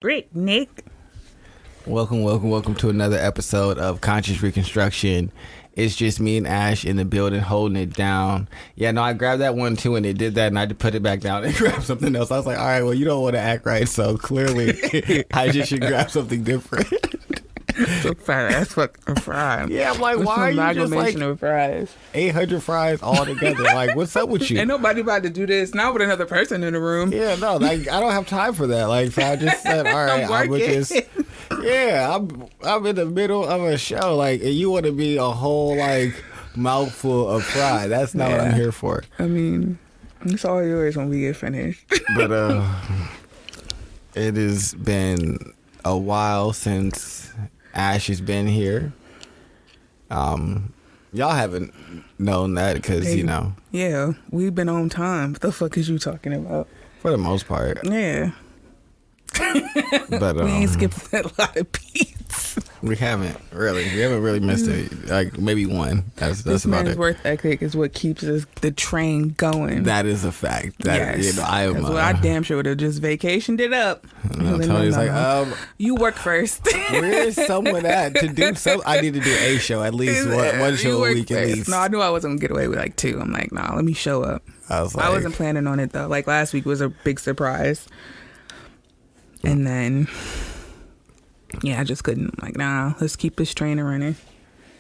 Brick, Nick. Welcome to another episode of Conscious Reconstruction. It's just me and Ash in the building holding it down. Yeah, no, I grabbed that one too and it did that and I had to put it back down and grab something else. I was like, all right, well, you don't want to act right, so clearly I just should grab something different. So fat ass fucking fries. Yeah, I'm like, why are you just like fries? 800 fries all together? Like, what's up with you? Ain't nobody about to do this, not with another person in the room. Yeah, no, like, I don't have time for that. Like, so I just said, all right, I'm just... Yeah, I'm in the middle of a show, like, and you want to be a whole, like, mouthful of fry. That's not what I'm here for. I mean, it's all yours when we get finished. But it has been a while since Ash has been here. Y'all haven't known that because, you know. Yeah, we've been on time. What the fuck is you talking about? For the most part. Yeah. But we ain't skipped a lot of beats. We haven't really missed it. Like maybe one. That's this about man's it. work ethic is what keeps the train going. That is a fact. That, yes. You know, I am. I damn sure would have just vacationed it up. No, Tony's like, you work first. Where's someone at to do some? I need to do a show at least one show a week at least. No, I knew I wasn't gonna get away with like two. I'm like, nah, let me show up. I wasn't planning on it though. Like last week was a big surprise. And then, yeah, I just couldn't. I'm like, nah, let's keep this train running.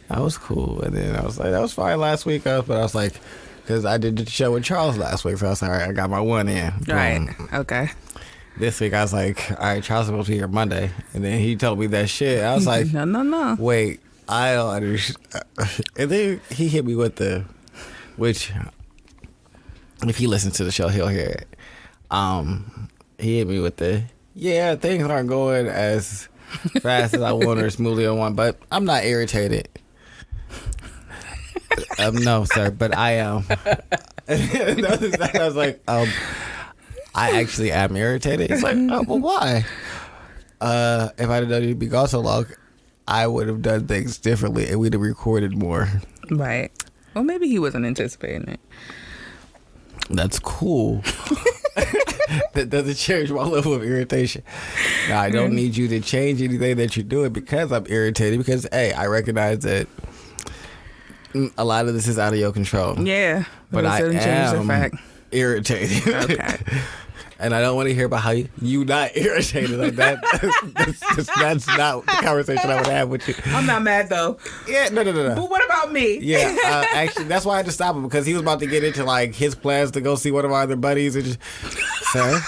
That was cool. And then I was like, that was fine last week. But I was like, because I did the show with Charles last week. So I was like, all right, I got my one in. Right. Okay. This week I was like, all right, Charles is supposed to be here Monday. And then he told me that shit. I was like, no. Wait, I don't understand. And then he hit me with which, if he listens to the show, he'll hear it. He hit me with yeah, things aren't going as fast as I want or smoothly I want, but I'm not irritated. No, sir, but I am. I was like, I actually am irritated. He's like, oh, well, why? If I didn't know you'd be gone so long, I would have done things differently and we'd have recorded more. Right. Well, maybe he wasn't anticipating it. That's cool. That doesn't change my level of irritation. Now, I don't need you to change anything that you're doing because I'm irritated. Because, hey, I recognize that a lot of this is out of your control. Yeah. But I am irritated. Okay. And I don't want to hear about how you not irritated like that. That's not the conversation I would have with you. I'm not mad though. Yeah, no. But what about me? Yeah, actually, that's why I had to stop him because he was about to get into like his plans to go see one of our other buddies and just, sir,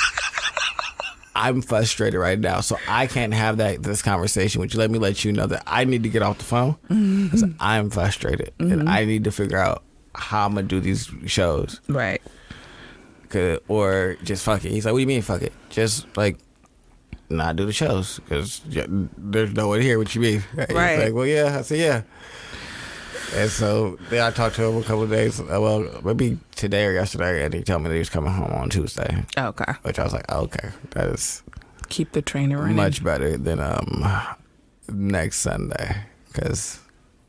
I'm frustrated right now, so I can't have this conversation with you. Let me let you know that I need to get off the phone because I'm frustrated and I need to figure out how I'm gonna do these shows. Right. Or just fuck it. He's like, what do you mean fuck it? Just like not do the shows because there's no one here. What you mean? Right. He's like, well, yeah. I said, yeah. And so then I talked to him a couple of days. Well, maybe today or yesterday, and he told me that he was coming home on Tuesday. Okay. Which I was like, okay, that is keep the train running. Much better than next Sunday. Because,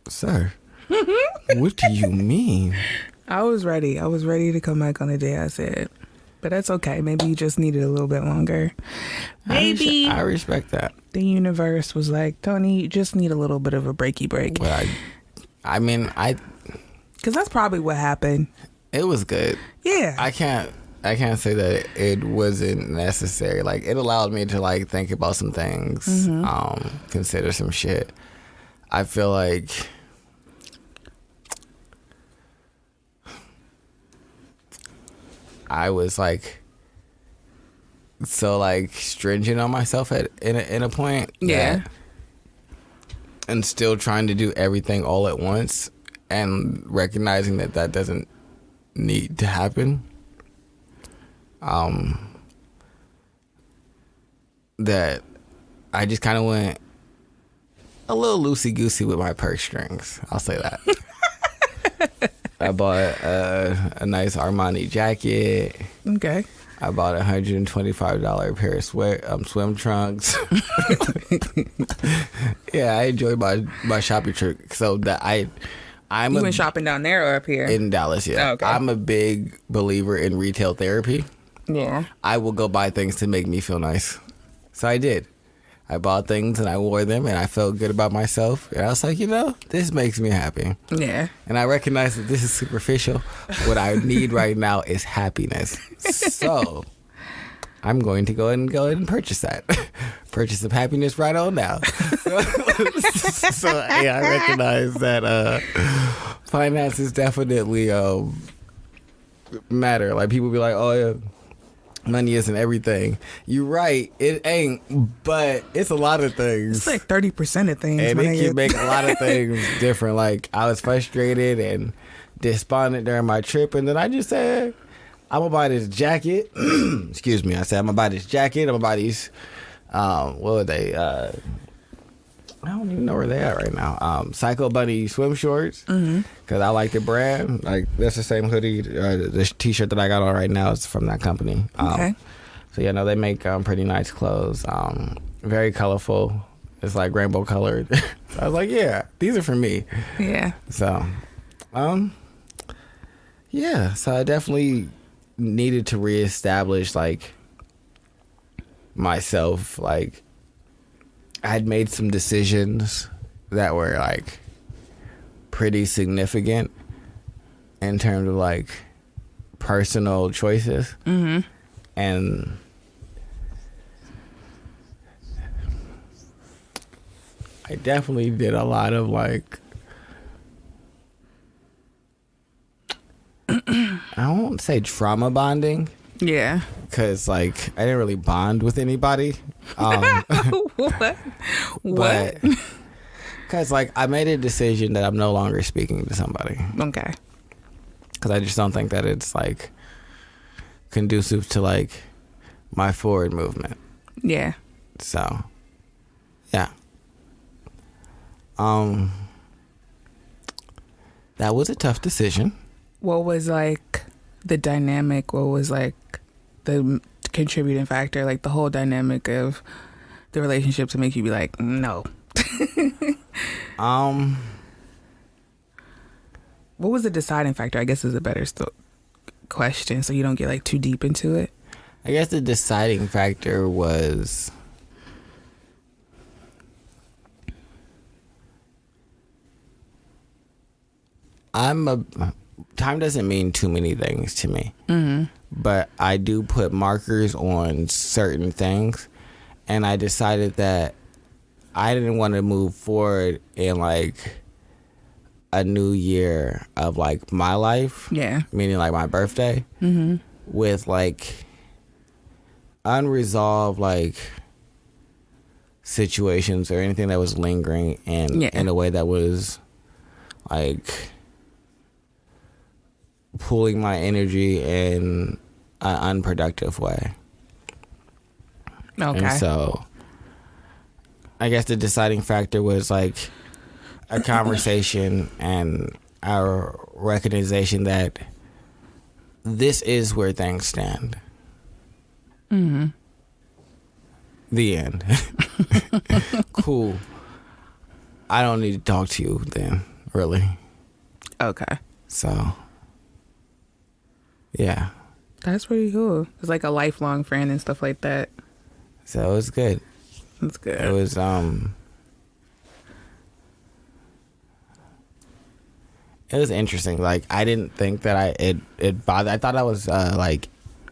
sir, what do you mean? I was ready. I was ready to come back on the day I said. But that's okay. Maybe you just needed a little bit longer. Maybe. I respect that. The universe was like, Tony, you just need a little bit of a breaky break. Well, I mean, because that's probably what happened. It was good. Yeah. I can't say that it wasn't necessary. Like, it allowed me to, like, think about some things, consider some shit. I feel like I was like so like stringent on myself in a point. Yeah. And still trying to do everything all at once and recognizing that doesn't need to happen. That I just kind of went a little loosey-goosey with my purse strings. I'll say that. I bought a nice Armani jacket. Okay. I bought a $125 pair of swim trunks. Yeah, I enjoy my shopping trip. So that I'm you went shopping down there or up here? In Dallas, yeah. Oh, okay. I'm a big believer in retail therapy. Yeah. I will go buy things to make me feel nice. So I did. I bought things and I wore them and I felt good about myself. And I was like, this makes me happy. Yeah. And I recognize that this is superficial. What I need right now is happiness. So I'm going to go ahead and purchase that. Purchase some happiness right on now. So yeah, I recognize that finances definitely matter. Like people be like, oh yeah, money isn't everything. You're right, it ain't, but it's a lot of things. It's like 30% of things. And it nigga. can make a lot of things different. Like I was frustrated and despondent during my trip, and then I just said, I'm gonna buy this jacket. Excuse me. I said I'm gonna buy this jacket. I'm gonna buy these. What were they? I don't even know where they are right now. Psycho Bunny swim shorts. Because I like the brand. Like that's the same hoodie. The T-shirt that I got on right now is from that company. Okay. So yeah, no, they make pretty nice clothes. Very colorful. It's like rainbow colored. So I was like, yeah, these are for me. Yeah. So, yeah. So I definitely needed to reestablish like myself. Like I had made some decisions that were like pretty significant in terms of like personal choices. And I definitely did a lot of like I won't say trauma bonding. Yeah. Because, like, I didn't really bond with anybody. What? But, because, like, I made a decision that I'm no longer speaking to somebody. Okay. Because I just don't think that it's, like, conducive to, like, my forward movement. Yeah. So, yeah. That was a tough decision. What was like the dynamic? What was like the contributing factor? Like the whole dynamic of the relationship to make you be like, no. What was the deciding factor? I guess is a better question, so you don't get like too deep into it. I guess the deciding factor was time doesn't mean too many things to me. But I do put markers on certain things, and I decided that I didn't want to move forward in like a new year of like my life. Yeah. Meaning like my birthday. With like unresolved like situations or anything that was lingering in a way that was like pulling my energy in an unproductive way. Okay. And so I guess the deciding factor was like a conversation and our recognition that this is where things stand. The end. Cool. I don't need to talk to you then, really. Okay. So, yeah. That's pretty cool. It's like a lifelong friend and stuff like that. So it was good. That's good. It was it was interesting. Like I didn't think that it bothered. I thought I was like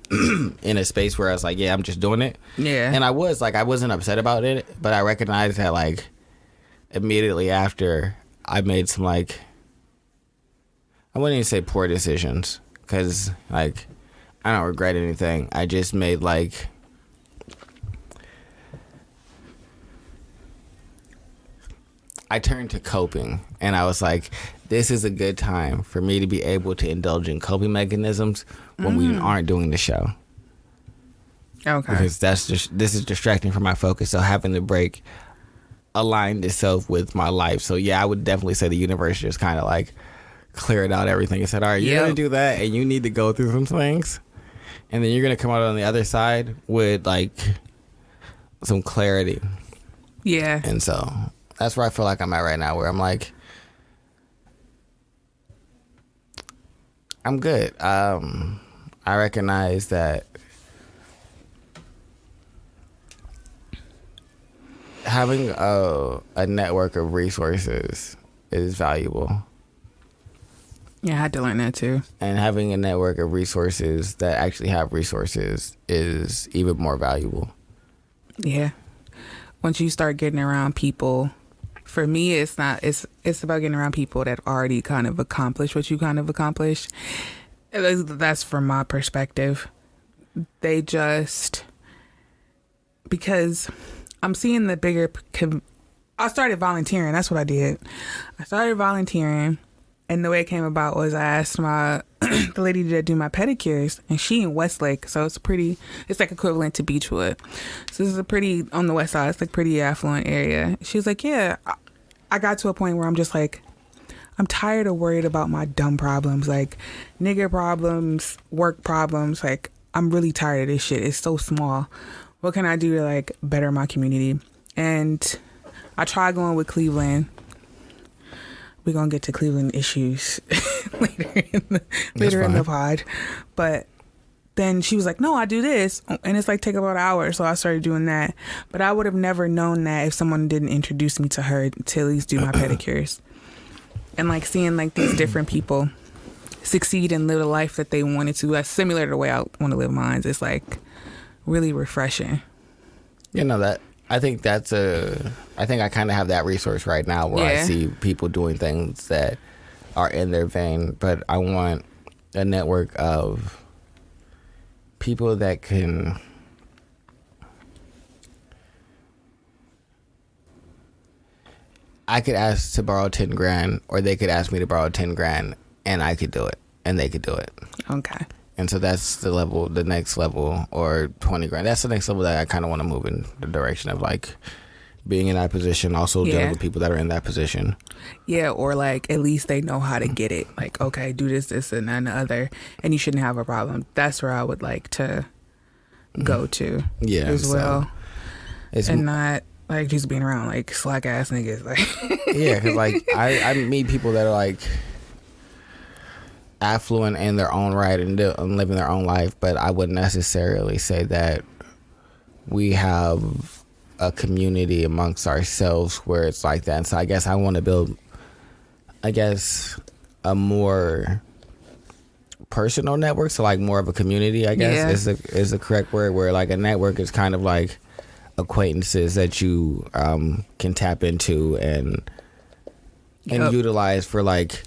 in a space where I was like, yeah, I'm just doing it. Yeah. And I wasn't upset about it, but I recognized that like immediately after I made some like, I wouldn't even say poor decisions, because like I don't regret anything. I just made like I turned to coping, and I was like, this is a good time for me to be able to indulge in coping mechanisms when we aren't doing the show. Okay. Because this is distracting from my focus. So having the break aligned itself with my life. So yeah, I would definitely say the universe just kind of like cleared out everything and said, all right, you're going to do that, and you need to go through some things. And then you're going to come out on the other side with like some clarity. Yeah. And so that's where I feel like I'm at right now, where I'm like, I'm good. I recognize that having a network of resources is valuable. Yeah, I had to learn that too. And having a network of resources that actually have resources is even more valuable. Yeah. Once you start getting around people, for me, it's about getting around people that already kind of accomplished what you kind of accomplished. That's from my perspective. They just, because I'm seeing the bigger, I started volunteering. That's what I did. I started volunteering. And the way it came about was I asked the lady that do my pedicures, and she in Westlake, so it's like equivalent to Beechwood. So this is a pretty, on the west side, it's like pretty affluent area. She was like, yeah, I got to a point where I'm just like, I'm tired of worried about my dumb problems, like nigger problems, work problems. Like, I'm really tired of this shit. It's so small. What can I do to like better my community? And I tried going with Cleveland. We're going to get to Cleveland issues later in the pod. But then she was like, no, I do this. And it's like take about an hour. So I started doing that. But I would have never known that if someone didn't introduce me to her to at least do my pedicures. And like seeing like these different people succeed and live a life that they wanted to. That's similar to the way I want to live mine. It's like really refreshing. You know that. I think I kind of have that resource right now where I see people doing things that are in their vein, but I want a network of people that can I could ask to borrow 10 grand, or they could ask me to borrow 10 grand and I could do it and they could do it. Okay. And so that's the next level, or 20 grand. That's the next level that I kind of want to move in the direction of like being in that position, also dealing with people that are in that position. Yeah, or like at least they know how to get it. Like, okay, do this, and then the other, and you shouldn't have a problem. That's where I would like to go to as well. And not like just being around like slack ass niggas. Like yeah, because like I meet people that are like affluent in their own right and living their own life, but I wouldn't necessarily say that we have a community amongst ourselves where it's like that. And so I guess I want to build, a more personal network. So like more of a community, I guess is the correct word, where like a network is kind of like acquaintances that you can tap into and utilize for like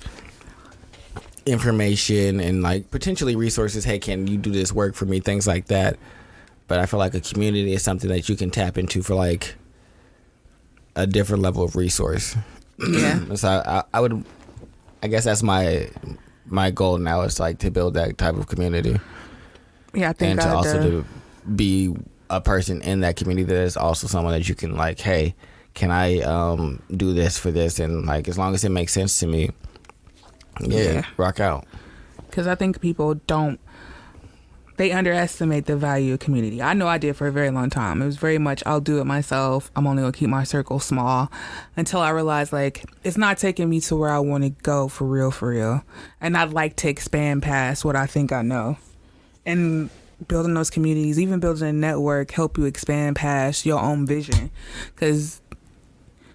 information and like potentially resources. Hey, can you do this work for me? Things like that. But I feel like a community is something that you can tap into for like a different level of resource. Yeah. So I guess that's my goal now, is like to build that type of community. Yeah, I think and to also to be a person in that community that is also someone that you can like, hey, can I do this for this? And like, as long as it makes sense to me, rock out. Because I think people they underestimate the value of community. I know I did for a very long time. It was very much, I'll do it myself. I'm only going to keep my circle small, until I realized like it's not taking me to where I want to go for real. And I'd like to expand past what I think I know. And building those communities, even building a network, help you expand past your own vision. Because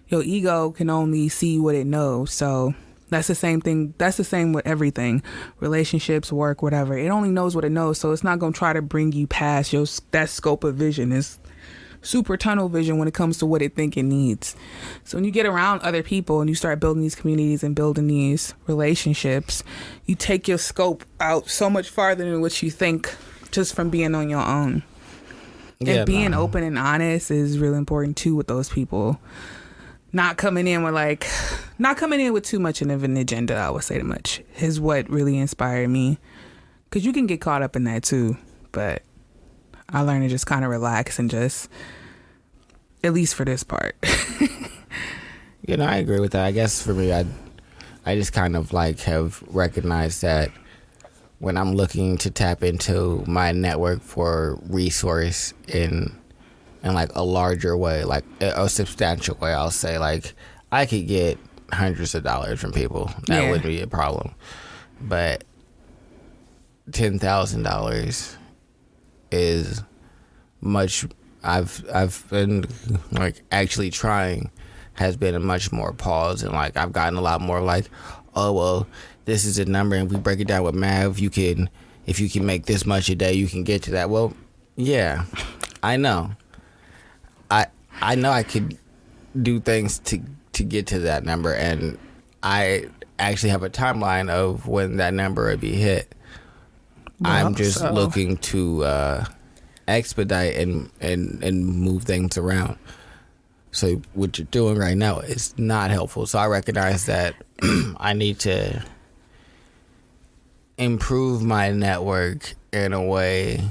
your ego can only see what it knows. So that's the same thing. That's the same with everything. Relationships, work, whatever. It only knows what it knows. So it's not going to try to bring you past that scope of vision. It's super tunnel vision when it comes to what it think it needs. So when you get around other people and you start building these communities and building these relationships, you take your scope out so much farther than what you think just from being on your own. And being open and honest is really important too with those people. Not coming in with too much of an agenda, I would say too much, is what really inspired me. Because you can get caught up in that too. But I learned to just kind of relax and just, at least for this part. I agree with that. I guess for me, I just kind of like have recognized that when I'm looking to tap into my network for resource in like a larger way, like a substantial way, I'll say, like I could get hundreds of dollars from people. That wouldn't be a problem. But $10,000 is much I've been like actually trying has been a much more pause, and like I've gotten a lot more like, oh well, this is a number, and we break it down with math. If you can make this much a day, you can get to that. Well, yeah, I know. I know I could do things to get to that number, and I actually have a timeline of when that number would be hit. Well, I'm just so- looking to expedite and move things around. So what you're doing right now is not helpful. So I recognize that I need to improve my network in a way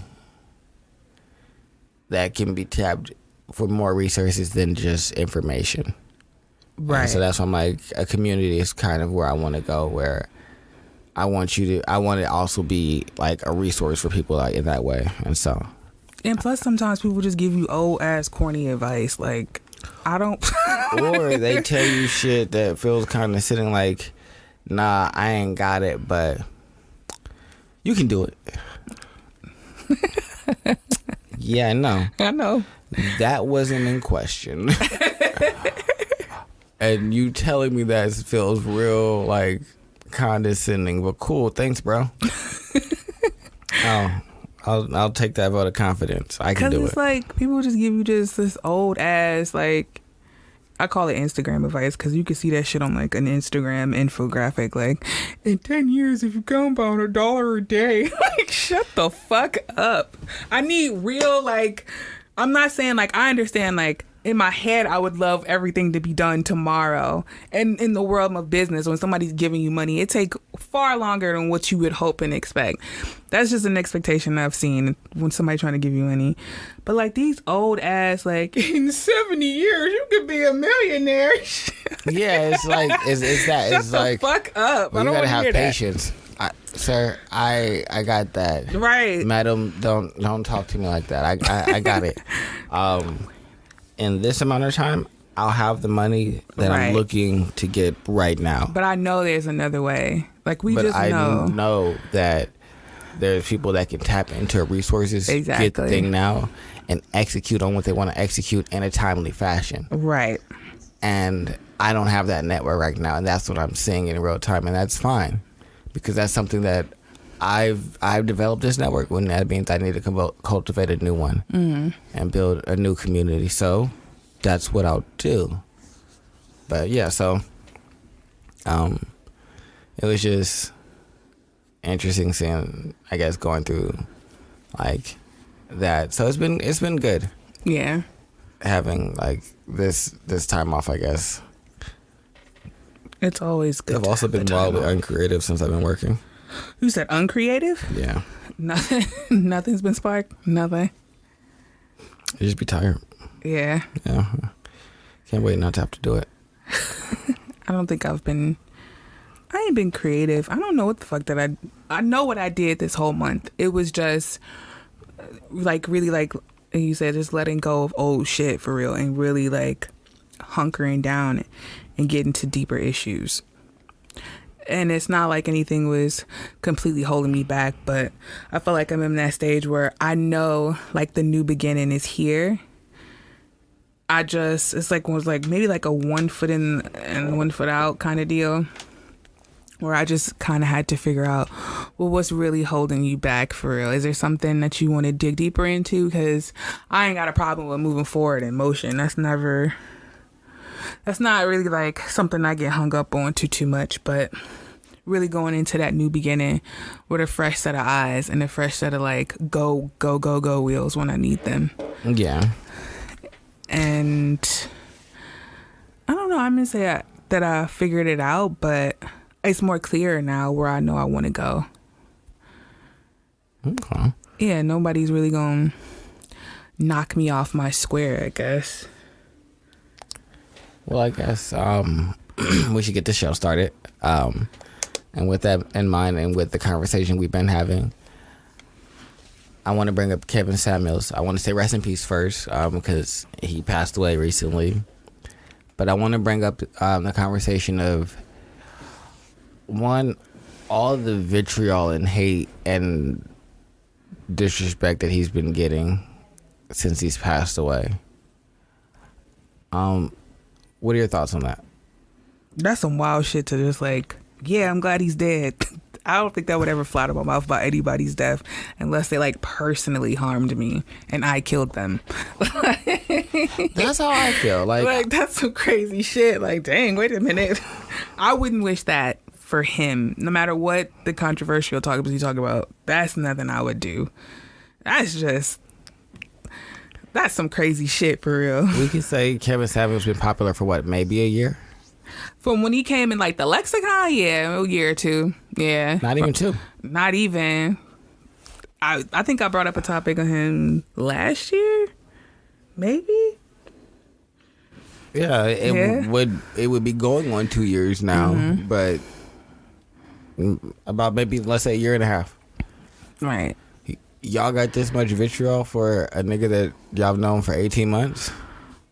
that can be tapped for more resources than just information. Right. And so that's why I'm like, a community is kind of where I want to go, where I want to also be like a resource for people like in that way. And so, And plus, sometimes people just give you old ass corny advice. Like, I don't. or they tell you shit that feels kind of sitting like, nah, I ain't got it, but you can do it. Yeah, no, I know. that wasn't in question. And you telling me that feels real like condescending, but cool. Thanks, bro. I'll take that vote of confidence. I can Because do it's it. like people just give you just this old ass, like, I call it Instagram advice because you can see that shit on like an Instagram infographic. Like, in 10 years, if you compound $1 a day, like, shut the fuck up. I need real, like, I'm not saying like, I understand, like, in my head, I would love everything to be done tomorrow. And in the world of business, when somebody's giving you money, it takes far longer than what you would hope and expect. That's just an expectation I've seen when somebody trying to give you money. But like these old ass, like, in 70 years, you could be a millionaire. Yeah, it's like it's that. Shut It's the like, fuck up. well, I you don't gotta want to have hear patience. Sir, I got that. that. Right. Madam, don't talk to me like that. I got it. In this amount of time, I'll have the money that Right. I'm looking to get right now. But I know there's another way. Like, we But just I know. know that there's people that can tap into resources, get the Exactly. thing now, and execute on what they want to execute in a timely fashion. Right. And I don't have that network right now, and that's what I'm seeing in real time, and that's fine, because that's something that I've developed this network. When that means I need to cultivate a new one and build a new community. So that's what I'll do. But yeah, so it was just interesting seeing, I guess, going through like that. So it's been good Yeah. having like this time off, I guess. It's always good. I've to also have the been time wildly off. uncreative since I've been working. You said uncreative? Yeah. Nothing. Nothing's been sparked. Nothing. I just be tired. Yeah. Yeah. Can't wait not to have to do it. I don't think I ain't been creative. I don't know what the fuck that I know what I did this whole month. It was just like really like you said, just letting go of old shit for real and really like hunkering down and getting to deeper issues. And it's not like anything was completely holding me back, but I feel like I'm in that stage where I know like the new beginning is here. It's like was like maybe like a 1 foot in and 1 foot out kind of deal, where I just kind of had to figure out, well, what's really holding you back for real? Is there something that you want to dig deeper into? Because I ain't got a problem with moving forward in motion. That's not really like something I get hung up on too much, but really going into that new beginning with a fresh set of eyes and a fresh set of like go wheels when I need them. Yeah. And I don't know, I'm gonna say that I figured it out, but it's more clear now where I know I want to go. Okay. Yeah, nobody's really gonna knock me off my square, I guess. Well, I guess we should get the show started. And with that in mind, and with the conversation we've been having, I want to bring up Kevin Samuels. I want to say rest in peace first, because he passed away recently. But I want to bring up the conversation of, one, all the vitriol and hate and disrespect that he's been getting since he's passed away. What are your thoughts on that? That's some wild shit to just like, yeah, I'm glad he's dead. I don't think that would ever fly out of my mouth about anybody's death unless they like personally harmed me and I killed them. That's how I feel. Like that's some crazy shit. Like, dang, wait a minute. I wouldn't wish that for him, no matter what the controversial topics you talk about. That's nothing I would do. That's some crazy shit for real. We could say Kevin Samuels been popular for what, maybe a year? From when he came in like the lexicon, yeah, a year or two. Yeah. Not even two. Not even. I think I brought up a topic on him last year. Maybe. Yeah, it would be going on 2 years now, but about maybe, let's say, a year and a half. Right. Y'all got this much vitriol for a nigga that y'all have known for 18 months?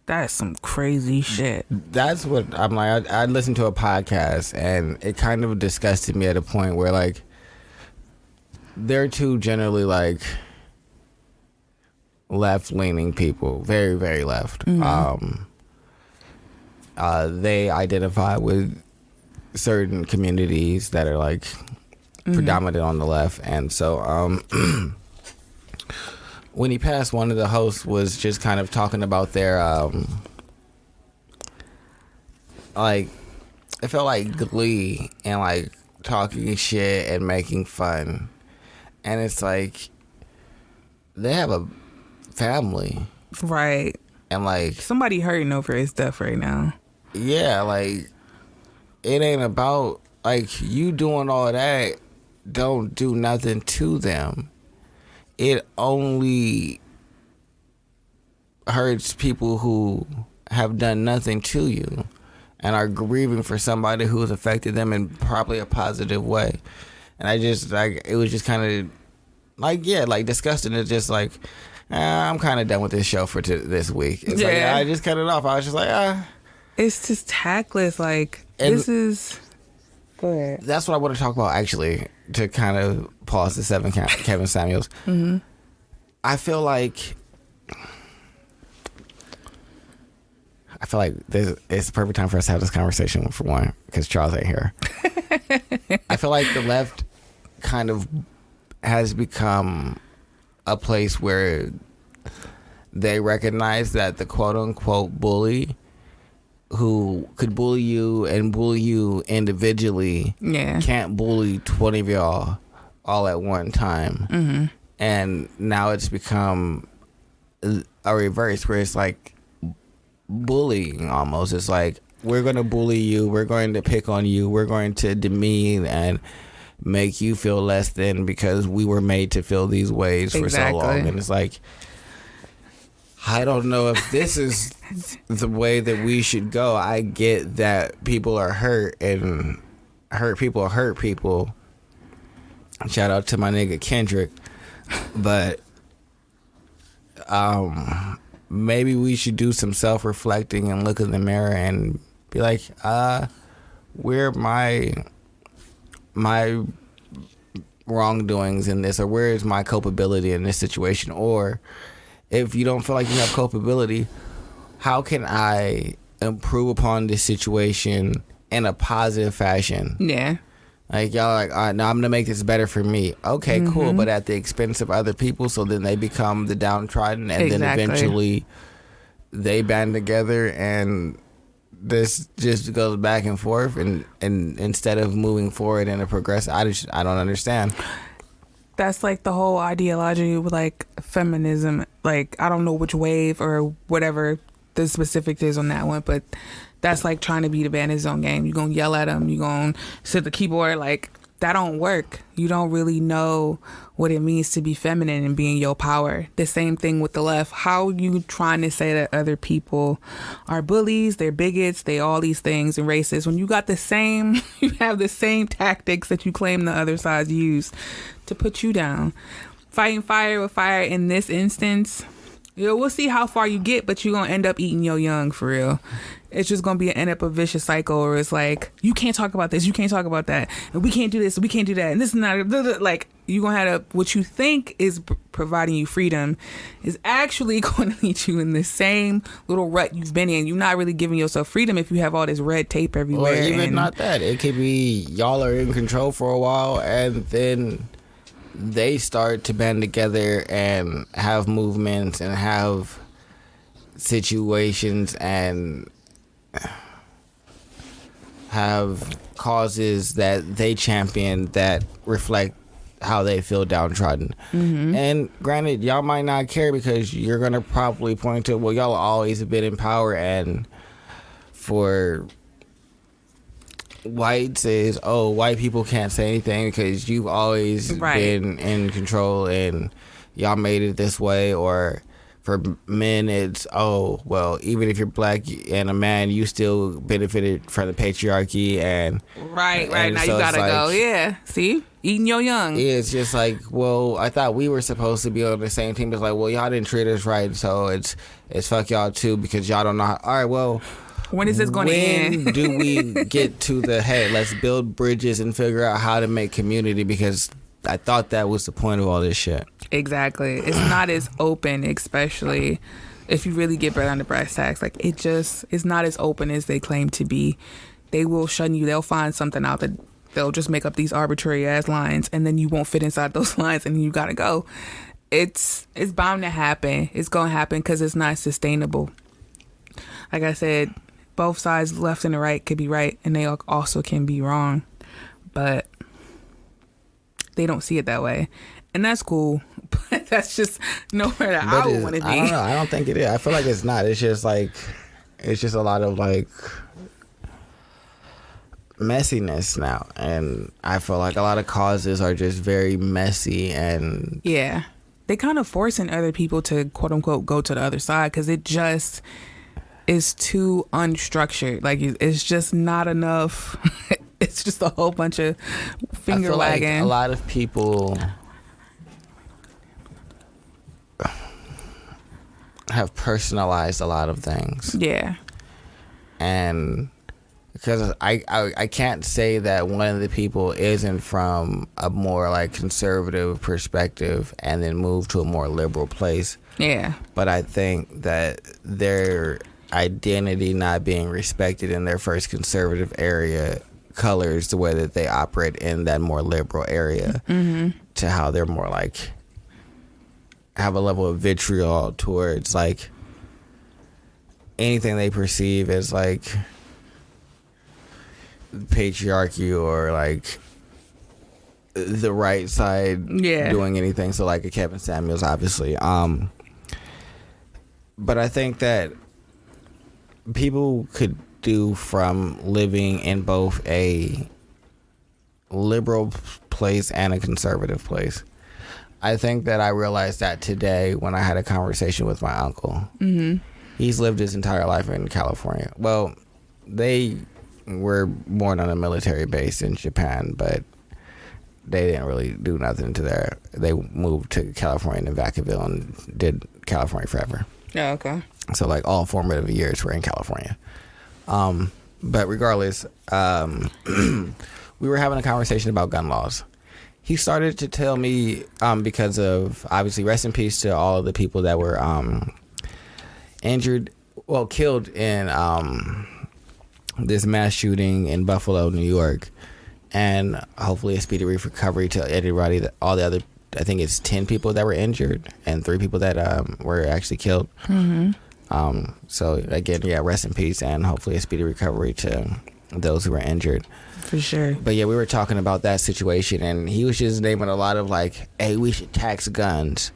That's some crazy shit. That's what I'm like. I listened to a podcast and it kind of disgusted me at a point where like they're two generally like left-leaning people, very, very left. They identify with certain communities that are like predominant on the left, and so when he passed, one of the hosts was just kind of talking about their like, it felt like glee and like talking shit and making fun, and it's like they have a family, right? And like somebody hurting over his death right now. Yeah, like it ain't about like you doing all that. Don't do nothing to them. It only hurts people who have done nothing to you and are grieving for somebody who's affected them in probably a positive way. And I just like, it was just kind of like, yeah, like disgusting. It's just like, I'm kind of done with this show for this week. It's like, I just cut it off. I was just like, It's just tactless. Like, this is... Go ahead. That's what I want to talk about, actually, to kind of pause the seven Kevin Samuels. I feel like it's the perfect time for us to have this conversation, for one, because Charles ain't here. I feel like the left kind of has become a place where they recognize that the quote-unquote bully who could bully you and bully you individually can't bully 20 of y'all all at one time. And now it's become a reverse where it's like bullying almost. It's like, we're going to bully you, we're going to pick on you, we're going to demean and make you feel less than because we were made to feel these ways for so long. And it's like, I don't know if this is the way that we should go. I get that people are hurt and hurt people hurt people. Shout out to my nigga Kendrick. But maybe we should do some self-reflecting and look in the mirror and be like, where my wrongdoings in this, or where is my culpability in this situation? Or if you don't feel like you have culpability, how can I improve upon this situation in a positive fashion? Yeah. Like, y'all are like, all right, now I'm going to make this better for me. Okay, cool, but at the expense of other people, so then they become the downtrodden, and then eventually they band together, and this just goes back and forth, and instead of moving forward in a progressive, I don't understand. That's like the whole ideology with like feminism. Like, I don't know which wave or whatever the specifics is on that one, but that's like trying to beat a man in his own game. You're going to yell at him. You're going to sit at the keyboard. Like, that don't work. You don't really know what it means to be feminine and be in your power. The same thing with the left. How you trying to say that other people are bullies, they're bigots, they all these things and racist, when you got you have the same tactics that you claim the other side used to put you down. Fighting fire with fire in this instance Yeah, we'll see how far you get, but you're going to end up eating your young for real. It's just going to end up a vicious cycle where it's like, you can't talk about this, you can't talk about that, and we can't do this, we can't do that, and this is not, like, you're going to have what you think is providing you freedom is actually going to lead you in the same little rut you've been in. You're not really giving yourself freedom if you have all this red tape everywhere. Or even not that. It could be y'all are in control for a while, and then they start to band together and have movements and have situations and have causes that they champion that reflect how they feel downtrodden. And granted, y'all might not care because you're going to probably point to, well, y'all always have been in power, and for whites is, oh, white people can't say anything because you've always been in control and y'all made it this way. Or for men, it's, oh, well, even if you're black and a man, you still benefited from the patriarchy. And right and now so you gotta like, go, yeah, see, eating your young. Yeah, it's just like, well, I thought we were supposed to be on the same team. It's like, well, y'all didn't treat us right, so it's fuck y'all too because y'all don't know how. All right, well, when is this going to end? When do we get to the, hey, let's build bridges and figure out how to make community? Because I thought that was the point of all this shit. Exactly. It's not as open, especially if you really get down to brass tacks. Like, it just is not as open as they claim to be. They will shun you. They'll find something out that they'll just make up these arbitrary ass lines, and then you won't fit inside those lines, and you gotta go. It's bound to happen. It's gonna happen because it's not sustainable. Like I said, both sides, left and the right, could be right, and they also can be wrong, but they don't see it that way, and that's cool. But that's just nowhere that I would want to be. I don't know. I don't think it is. I feel like it's not. It's just like, it's just a lot of like messiness now, and I feel like a lot of causes are just very messy, and yeah, they kind of forcing other people to quote unquote go to the other side because it just is too unstructured. Like, it's just not enough. It's just a whole bunch of finger wagging. Like a lot of people have personalized a lot of things. Yeah. And because I can't say that one of the people isn't from a more like conservative perspective and then move to a more liberal place. Yeah. But I think that their identity not being respected in their first conservative area colors the way that they operate in that more liberal area to how they're more like have a level of vitriol towards like anything they perceive as like patriarchy or like the right side doing anything. So like a Kevin Samuels, obviously. But I think that people could do from living in both a liberal place and a conservative place. I think that I realized that today when I had a conversation with my uncle. He's lived his entire life in California. Well, they were born on a military base in Japan, but they didn't really do nothing to there. They moved to California in Vacaville and did California forever. Yeah, okay. So like all formative years were in California. But regardless, we were having a conversation about gun laws. He started to tell me, because of obviously rest in peace to all of the people that were killed in this mass shooting in Buffalo, New York, and hopefully a speedy recovery to everybody, all the other, I think it's 10 people that were injured and 3 people that were actually killed. So again, yeah, rest in peace and hopefully a speedy recovery to those who were injured. For sure. But yeah, we were talking about that situation and he was just naming a lot of like, hey, we should tax guns.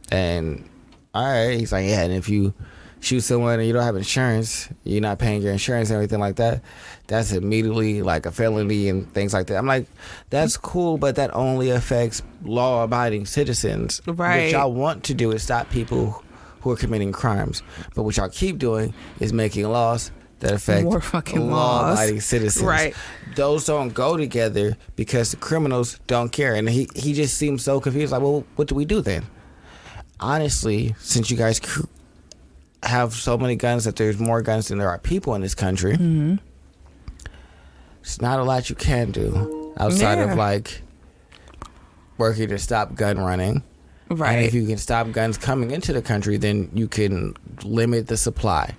And all right, he's like, yeah, and if you shoot someone and you don't have insurance, you're not paying your insurance and everything like that, that's immediately like a felony and things like that. I'm like, that's cool, but that only affects law-abiding citizens. Right. What y'all want to do is stop people who are committing crimes. But what y'all keep doing is making laws that affect more fucking law-abiding laws. citizens. Right. Those don't go together because the criminals don't care. And he just seems so confused. Like, well, what do we do then? honestly, since you guys have so many guns that there's more guns than there are people in this country, Mm-hmm. there's not a lot you can do outside Yeah. of like working to stop gun running. Right. And if you can stop guns coming into the country, then you can limit the supply.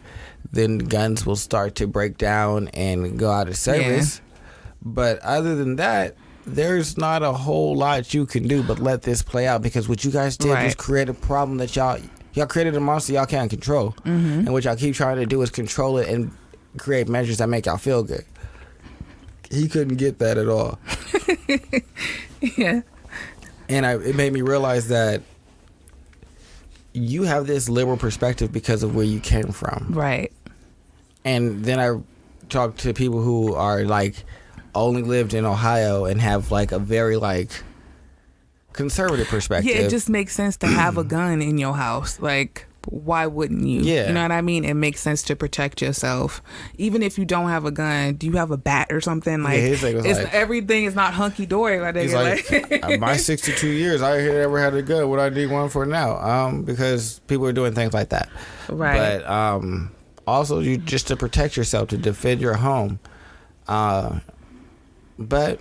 Then guns will start to break down and go out of service. But other than that, there's not a whole lot you can do but let this play out, because what you guys did was Right. create a problem that y'all created a monster y'all can't control. Mm-hmm. And what y'all keep trying to do is control it and create measures that make y'all feel good. He couldn't get that at all. Yeah. And it made me realize that you have this liberal perspective because of where you came from. Right. And then I talked to people who are like only lived in Ohio and have like a very like conservative perspective. Yeah, it just makes sense to have a gun in your house. Like, why wouldn't you? Yeah. You know what I mean? It makes sense to protect yourself. Even if you don't have a gun, do you have a bat or something? Like, his thing was it's, like- everything is not hunky-dory. He's like, my 62 years, I ain't ever had a gun. What I need one for now? Because people are doing things like that. Right. But also, you just to protect yourself, to defend your home. But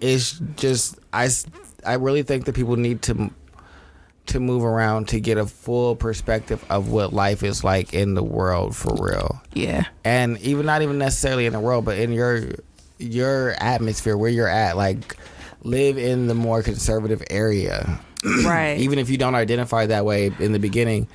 it's just I really think that people need to move around to get a full perspective of what life is like in the world for real. Yeah. And even not even necessarily in the world, but in your atmosphere where you're at. Like, live in the more conservative area. Right. Even if you don't identify that way in the beginning,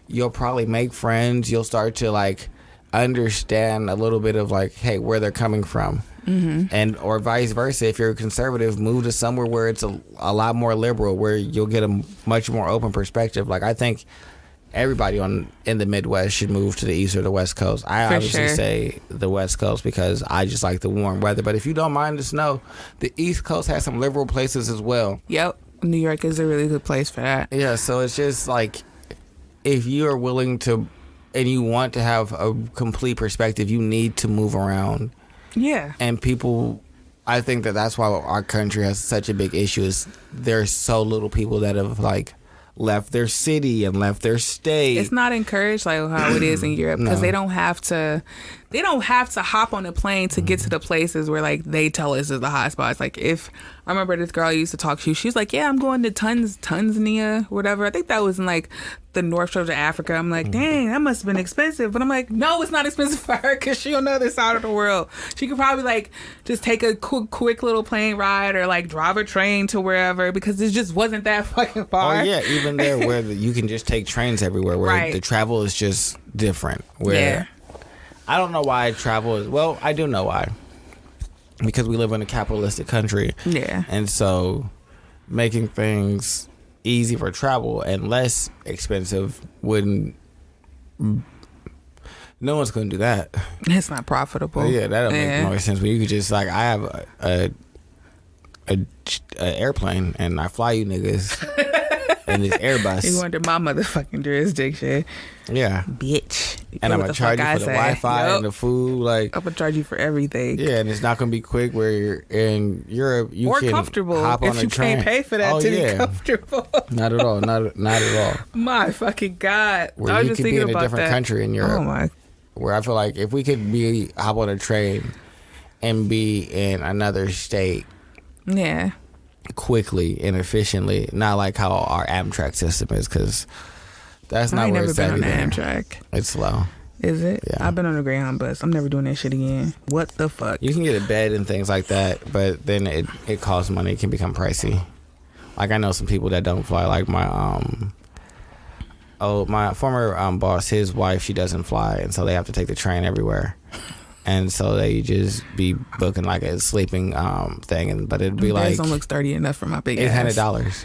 you'll probably make friends. You'll start to like understand a little bit of like, hey, where they're coming from. Mm-hmm. And or vice versa. If you're a conservative, move to somewhere where it's a lot more liberal, where you'll get a much more open perspective. Like, I think everybody in the Midwest should move to the East or the West Coast. I For obviously sure. say the West Coast because I just like the warm weather. But if you don't mind the snow, the East Coast has some liberal places as well. Yep. New York is a really good place for that. Yeah, so it's just like, if you are willing to and you want to have a complete perspective, you need to move around. Yeah. And people, I think that's why our country has such a big issue, is there's so little people that have like left their city and left their state. It's not encouraged like how it is in Europe, because No. they don't have to hop on a plane to get to the places where like they tell us is the hot spots. Like, if I remember this girl I used to talk to, she's like, yeah, I'm going to Tanzania, whatever. I think that was in like the North Shores of Africa. I'm like, dang, that must have been expensive. But I'm like, no, it's not expensive for her, because she on the other side of the world. She could probably like just take a quick little plane ride or like drive a train to wherever, because it just wasn't that fucking far. Oh yeah, even there where you can just take trains everywhere, where Right. the travel is just different. Where Yeah. I don't know why travel is. Well, I do know why. Because we live in a capitalistic country. Yeah. And so making things easy for travel and less expensive wouldn't. No one's going to do that. It's not profitable. But yeah, that don't Yeah. make no sense. When you could just like, I have a airplane and I fly you niggas in this Airbus. You under my motherfucking jurisdiction, Yeah. bitch. And I'm What gonna the charge you fuck for the I say. Wi-Fi Yup. and the food, like I'm gonna charge you for everything. yeah, and it's not gonna be quick. Where you're in Europe, you Or can comfortable hop on if a you train. can't pay for that Oh, to yeah. be comfortable. Not at all. Not at all. My fucking God. Where I was you just could be thinking in a about different that. country in Europe. Oh my. Where I feel like if we could hop on a train and be in another state Yeah. quickly and efficiently, not like how our Amtrak system is, because that's I not ain't where never it's been at on the either. Amtrak. It's slow. Is it? Yeah. I've been on the Greyhound bus. I'm never doing that shit again. What the fuck? You can get a bed and things like that, but then it costs money. It can become pricey. Like, I know some people that don't fly. Like my former boss, his wife, she doesn't fly, and so they have to take the train everywhere. And so they just be booking like a sleeping thing, but it'd be like don't look sturdy enough for my big ass. $800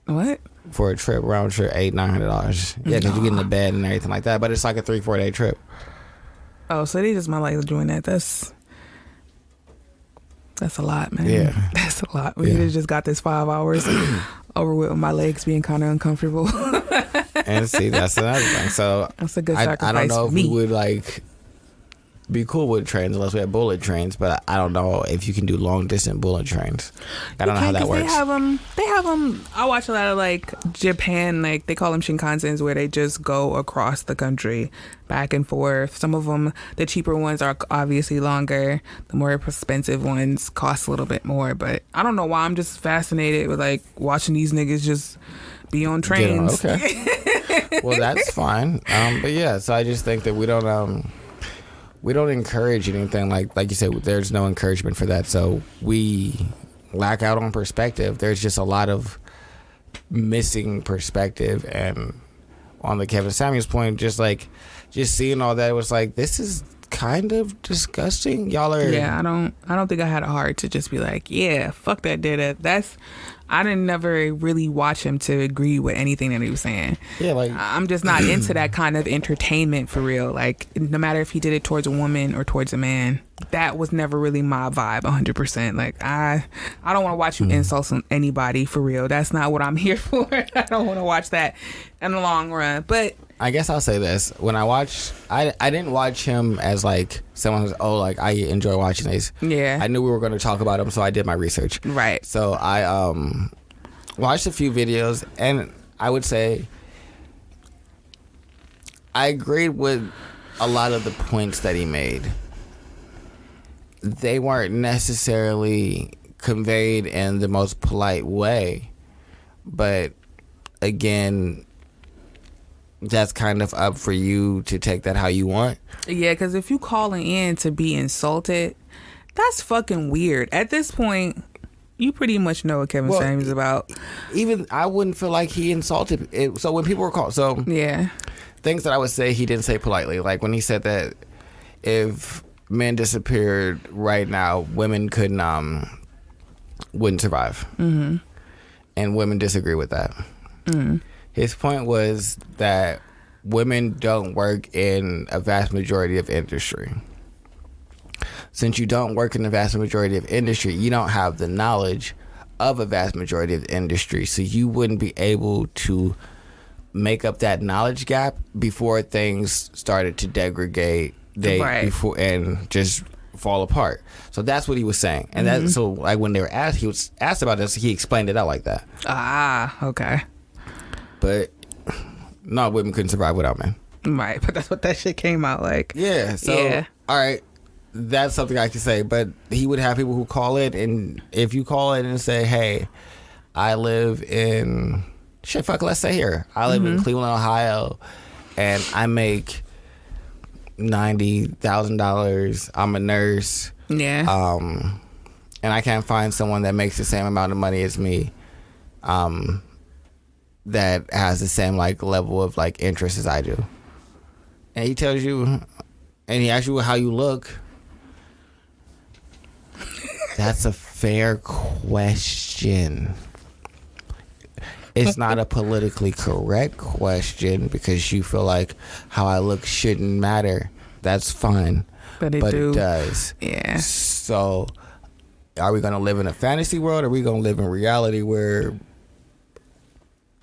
What? for a trip, round trip, $900. Yeah, because you get in the bed and everything like that. But it's like a 3-4 day trip. Oh, so they just might like doing that. That's a lot, man. Yeah. That's a lot. We Yeah. could have just got this 5 hours over with my legs being kind of uncomfortable. And see, that's another thing. So That's a good I sacrifice don't know for if me. we would like be cool with trains unless we have bullet trains, but I don't know if you can do long distance bullet trains. I don't know how that works. They have them. I watch a lot of like Japan, like they call them Shinkansens, where they just go across the country back and forth. Some of them, the cheaper ones are obviously longer. The more expensive ones cost a little bit more. But I don't know why, I'm just fascinated with like watching these niggas just be on trains. Okay. Well, that's fine. But yeah, so I just think that we don't encourage anything like you said. There's no encouragement for that, so we lack out on perspective. There's just a lot of missing perspective, and on the Kevin Samuels point, just seeing all that, it was like, this is kind of disgusting. Y'all are. Yeah, I don't think I had a heart to just be like, yeah, fuck that data. I didn't never really watch him to agree with anything that he was saying. Yeah, like, I'm just not into that kind of entertainment for real. Like, no matter if he did it towards a woman or towards a man, that was never really my vibe 100%. Like, I don't want to watch you insult anybody for real. That's not what I'm here for. I don't want to watch that in the long run. But I guess I'll say this. When I watched, I didn't watch him as like someone who's, oh, like I enjoy watching these. Yeah. I knew we were going to talk about him, so I did my research. Right. So I watched a few videos, and I would say I agreed with a lot of the points that he made. They weren't necessarily conveyed in the most polite way, but again, that's kind of up for you to take that how you want. Yeah, because if you calling in to be insulted, that's fucking weird. At this point, you pretty much know what Kevin Samuels is about. Even I wouldn't feel like he insulted it. So when people were called, so yeah, things that I would say he didn't say politely, like when he said that if men disappeared right now, women wouldn't survive, and women disagree with that. His point was that women don't work in a vast majority of industry. Since you don't work in the vast majority of industry, you don't have the knowledge of a vast majority of the industry. So you wouldn't be able to make up that knowledge gap before things started to degrade before and just fall apart. So that's what he was saying. And that's so like when they were asked, he was asked about this, he explained it out like that. Ah, okay. But no, women couldn't survive without men. Right, but that's what that shit came out like. Yeah, so yeah. All right. That's something I can say, but he would have people who call it, and if you call it and say, hey, I live in, let's say here, I live in Cleveland, Ohio, and I make $90,000, I'm a nurse, yeah, and I can't find someone that makes the same amount of money as me, that has the same like level of like interest as I do, and he tells you, and he asks you how you look. That's a fair question. It's not a politically correct question because you feel like how I look shouldn't matter. That's fine. But it does. Yeah. So are we going to live in a fantasy world or are we going to live in reality where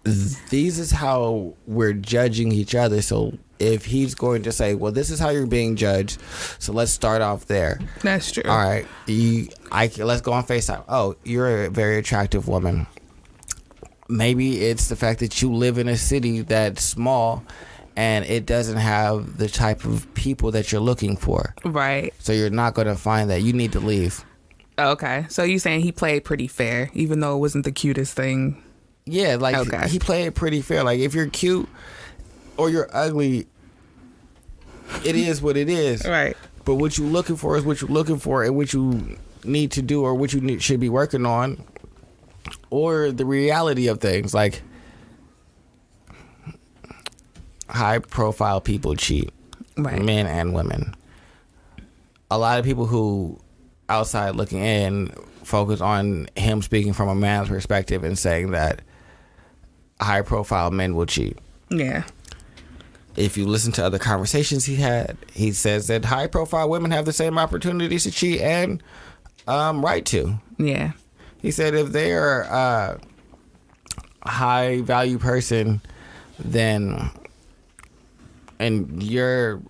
these is how we're judging each other? So if he's going to say, well, this is how you're being judged, so let's start off there. That's true. All right. Let's go on FaceTime. Oh, you're a very attractive woman. Maybe it's the fact that you live in a city that's small and it doesn't have the type of people that you're looking for. Right. So you're not going to find that. You need to leave. Okay. So you're saying he played pretty fair, even though it wasn't the cutest thing? Yeah, like he played it pretty fair. Like if you're cute or you're ugly, it is what it is. Right. But what you're looking for is what you're looking for, and what you need to do or what you should be working on, or the reality of things. Like high profile people cheat, right. Men and women. A lot of people who outside looking in focus on him speaking from a man's perspective and saying that high profile men will cheat. Yeah. If you listen to other conversations he had, he says that high profile women have the same opportunities to cheat and right to. Yeah. He said if they're a high value person, then and you're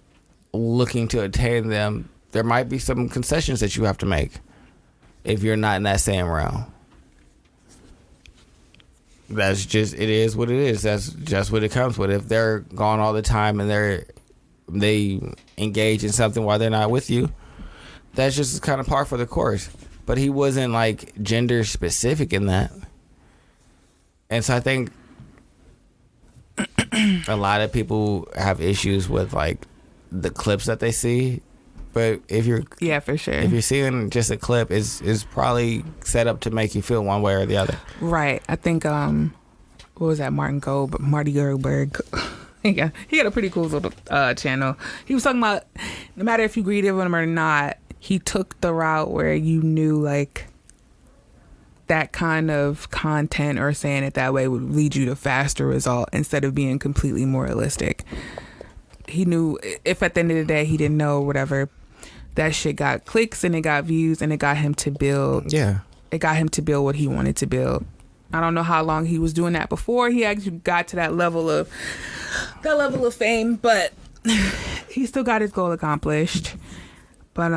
looking to attain them, there might be some concessions that you have to make if you're not in that same realm. That's just, it is what it is. That's just what it comes with. If they're gone all the time and they engage in something while they're not with you, that's just kind of par for the course. But he wasn't like gender specific in that. And so I think a lot of people have issues with like the clips that they see. But if you're for sure. If you're seeing just a clip, is probably set up to make you feel one way or the other. Right. I think what was that? Marty Goldberg. he got a pretty cool little channel. He was talking about no matter if you agreed with him or not, he took the route where you knew like that kind of content or saying it that way would lead you to faster result instead of being completely moralistic. He knew if at the end of the day he didn't know whatever, that shit got clicks and it got views and it got him to build. Yeah. It got him to build what he wanted to build. I don't know how long he was doing that before he actually got to that level of fame, but he still got his goal accomplished. But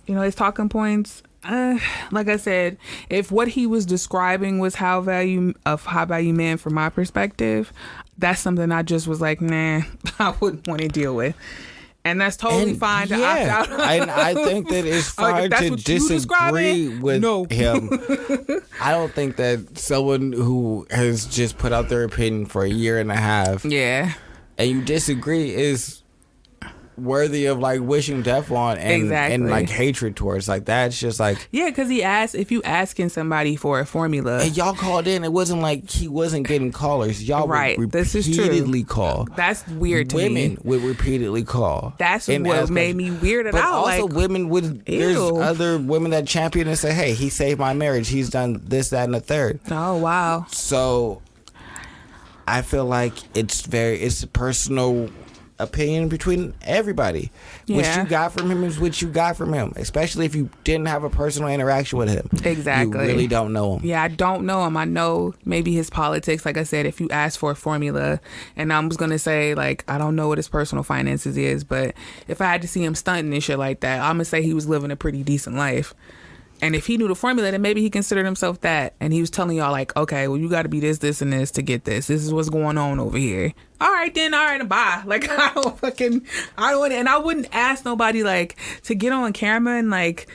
his talking points, like I said, if what he was describing was high value man from my perspective, that's something I just was like, nah, I wouldn't want to deal with. And that's totally fine to opt out. I think that it's fine to disagree with him. I don't think that someone who has just put out their opinion for a year and a half, and you disagree, is worthy of like wishing death on and like hatred towards. Like that's just like, because he asked, if you asking somebody for a formula and y'all called in, it wasn't like he wasn't getting callers. Y'all would this is repeatedly true. call. That's weird to me. Women would repeatedly call. That's what made me weirded but out. Also like, women would, there's other women that champion and say, hey, he saved my marriage, he's done this, that, and the third. Oh wow. So I feel like it's a personal opinion between everybody. What you got from him is what you got from him, especially if you didn't have a personal interaction with him. Exactly. You really don't know him. I don't know him. I know maybe his politics. Like I said, if you ask for a formula, and I was gonna say like I don't know what his personal finances is, but if I had to see him stunting and shit like that, I'm gonna say he was living a pretty decent life. And if he knew the formula, then maybe he considered himself that. And he was telling y'all like, okay, well, you got to be this, this, and this to get this. This is what's going on over here. All right, bye. Like, I wouldn't ask nobody like to get on camera and like,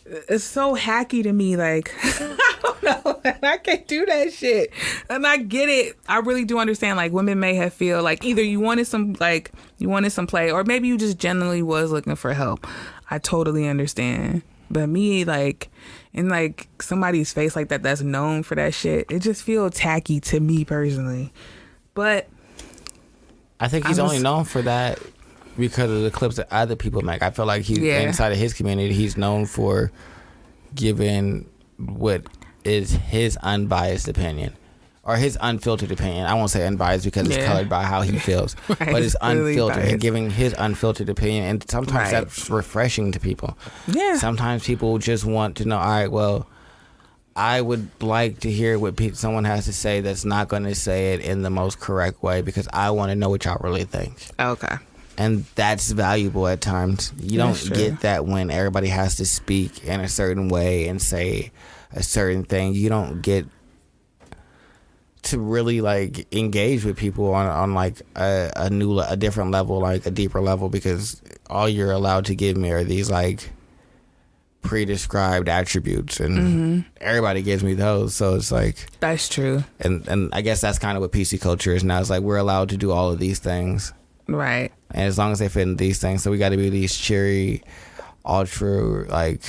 it's so hacky to me. Like, I don't know. I can't do that shit. And I get it. I really do understand. Like, women may have feel like either you wanted some play, or maybe you just genuinely was looking for help. I totally understand. But me, like, in like somebody's face like that that's known for that shit, it just feels tacky to me personally. But I think he's only known for that because of the clips that other people make. I feel like he's inside of his community, he's known for giving what is his unbiased opinion. Or his unfiltered opinion. I won't say unbiased because it's colored by how he feels. But it's unfiltered really and giving his unfiltered opinion. And sometimes that's refreshing to people. Yeah. Sometimes people just want to know, all right, well, I would like to hear what someone has to say that's not going to say it in the most correct way because I want to know what y'all really think. Okay. And that's valuable at times. You don't get that when everybody has to speak in a certain way and say a certain thing. You don't get to really like engage with people on like a different level, like a deeper level, because all you're allowed to give me are these like pre-described attributes, and everybody gives me those. So it's like that's true. And I guess that's kind of what PC culture is now. It's like we're allowed to do all of these things, right? And as long as they fit in these things, so we got to be these cheery, ultra like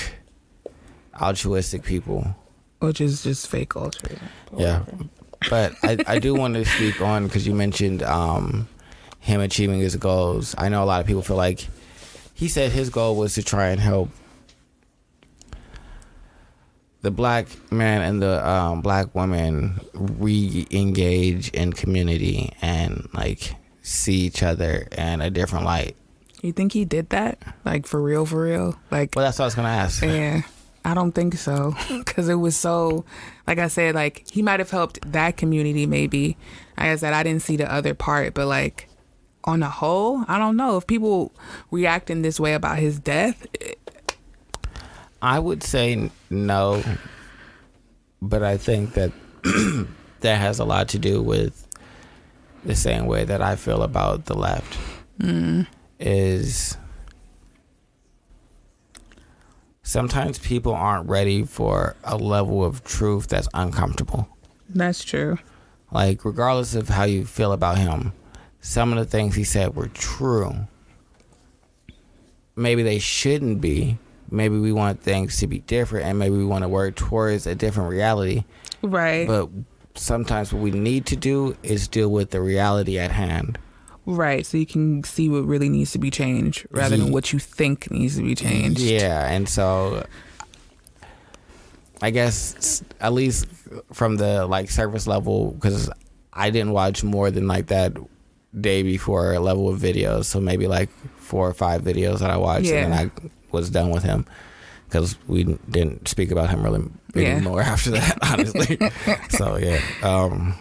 altruistic people, which is just fake culture. Yeah. But I do want to speak on, because you mentioned him achieving his goals. I know a lot of people feel like he said his goal was to try and help the black man and the black woman re-engage in community and like see each other in a different light. You think he did that? Like for real? Like, well, that's what I was going to ask. Yeah. I don't think so, because it was so, like I said, like he might have helped that community maybe. Like I said, I didn't see the other part, but like on the whole, I don't know if people react in this way about his death. I would say no, but I think that that has a lot to do with the same way that I feel about the left. Is sometimes people aren't ready for a level of truth that's uncomfortable. That's true. Like, regardless of how you feel about him, some of the things he said were true. Maybe they shouldn't be. Maybe we want things to be different, and maybe we want to work towards a different reality. Right. But sometimes what we need to do is deal with the reality at hand. Right. So you can see what really needs to be changed rather than what you think needs to be changed. Yeah. And so I guess at least from the like surface level, because I didn't watch more than like that day before level of videos. So maybe like 4 or 5 videos that I watched, and then I was done with him because we didn't speak about him really anymore after that, honestly. So yeah.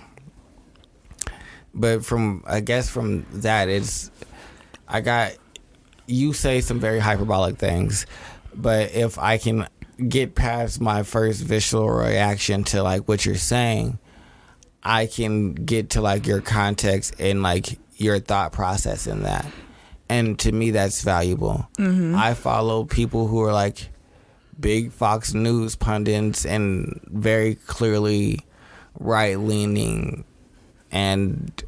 But from that, I got, you say some very hyperbolic things, but if I can get past my first visceral reaction to like what you're saying, I can get to like your context and like your thought process in that. And to me, that's valuable. I follow people who are like big Fox News pundits and very clearly right-leaning, and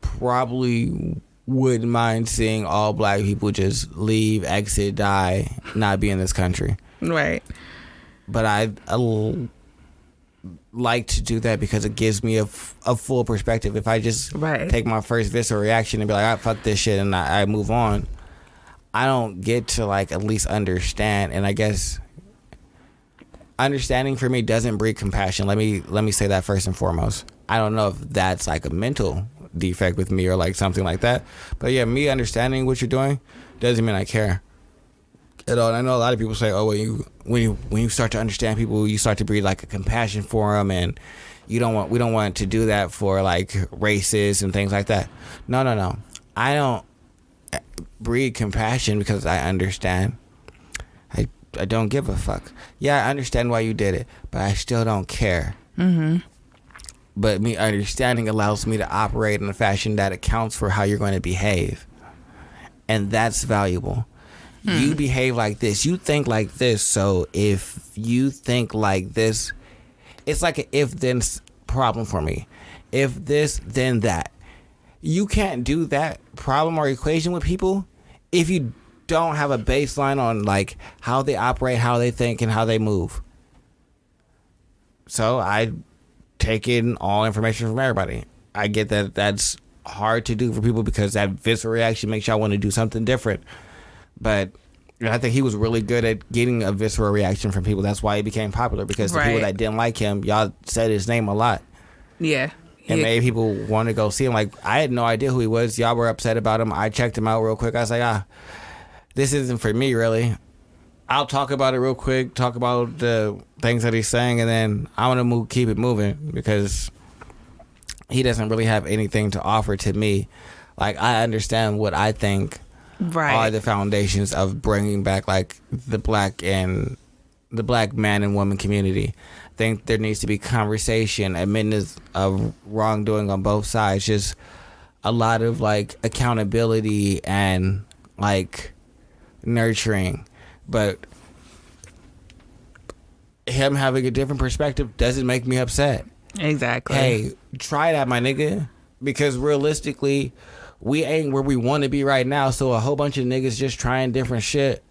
probably wouldn't mind seeing all black people just leave, exit, die, not be in this country. Right. But I like to do that because it gives me a full perspective. If I just take my first visceral reaction and be like, "I fuck this shit," and I move on, I don't get to like at least understand. And I guess understanding for me doesn't breed compassion. Let me say that first and foremost. I don't know if that's like a mental defect with me or like something like that. But yeah, me understanding what you're doing doesn't mean I care at all. And I know a lot of people say, "Oh, when you start to understand people, you start to breed like a compassion for them, and we don't want to do that for like races and things like that." No. I don't breed compassion because I understand. I don't give a fuck. Yeah, I understand why you did it, but I still don't care. But me understanding allows me to operate in a fashion that accounts for how you're going to behave, and that's valuable. You behave like this, you think like this, so if you think like this, it's like an if-then problem for me. If this, then that. You can't do that problem or equation with people if you don't have a baseline on like how they operate, how they think, and how they move. So I take in all information from everybody. I get that that's hard to do for people because that visceral reaction makes y'all want to do something different. But I think he was really good at getting a visceral reaction from people. That's why he became popular, because the people that didn't like him, y'all said his name a lot. Yeah. And made people want to go see him. Like, I had no idea who he was. Y'all were upset about him. I checked him out real quick. I was like, this isn't for me, really. I'll talk about it real quick, talk about the things that he's saying, and then I want to keep it moving, because he doesn't really have anything to offer to me. Like, I understand what I think are the foundations of bringing back like the black man and woman community. I think there needs to be conversation, admittance of wrongdoing on both sides, just a lot of like accountability and like nurturing. But him having a different perspective doesn't make me upset. Exactly. Hey, try that, my nigga, because realistically, we ain't where we want to be right now. So a whole bunch of niggas just trying different shit,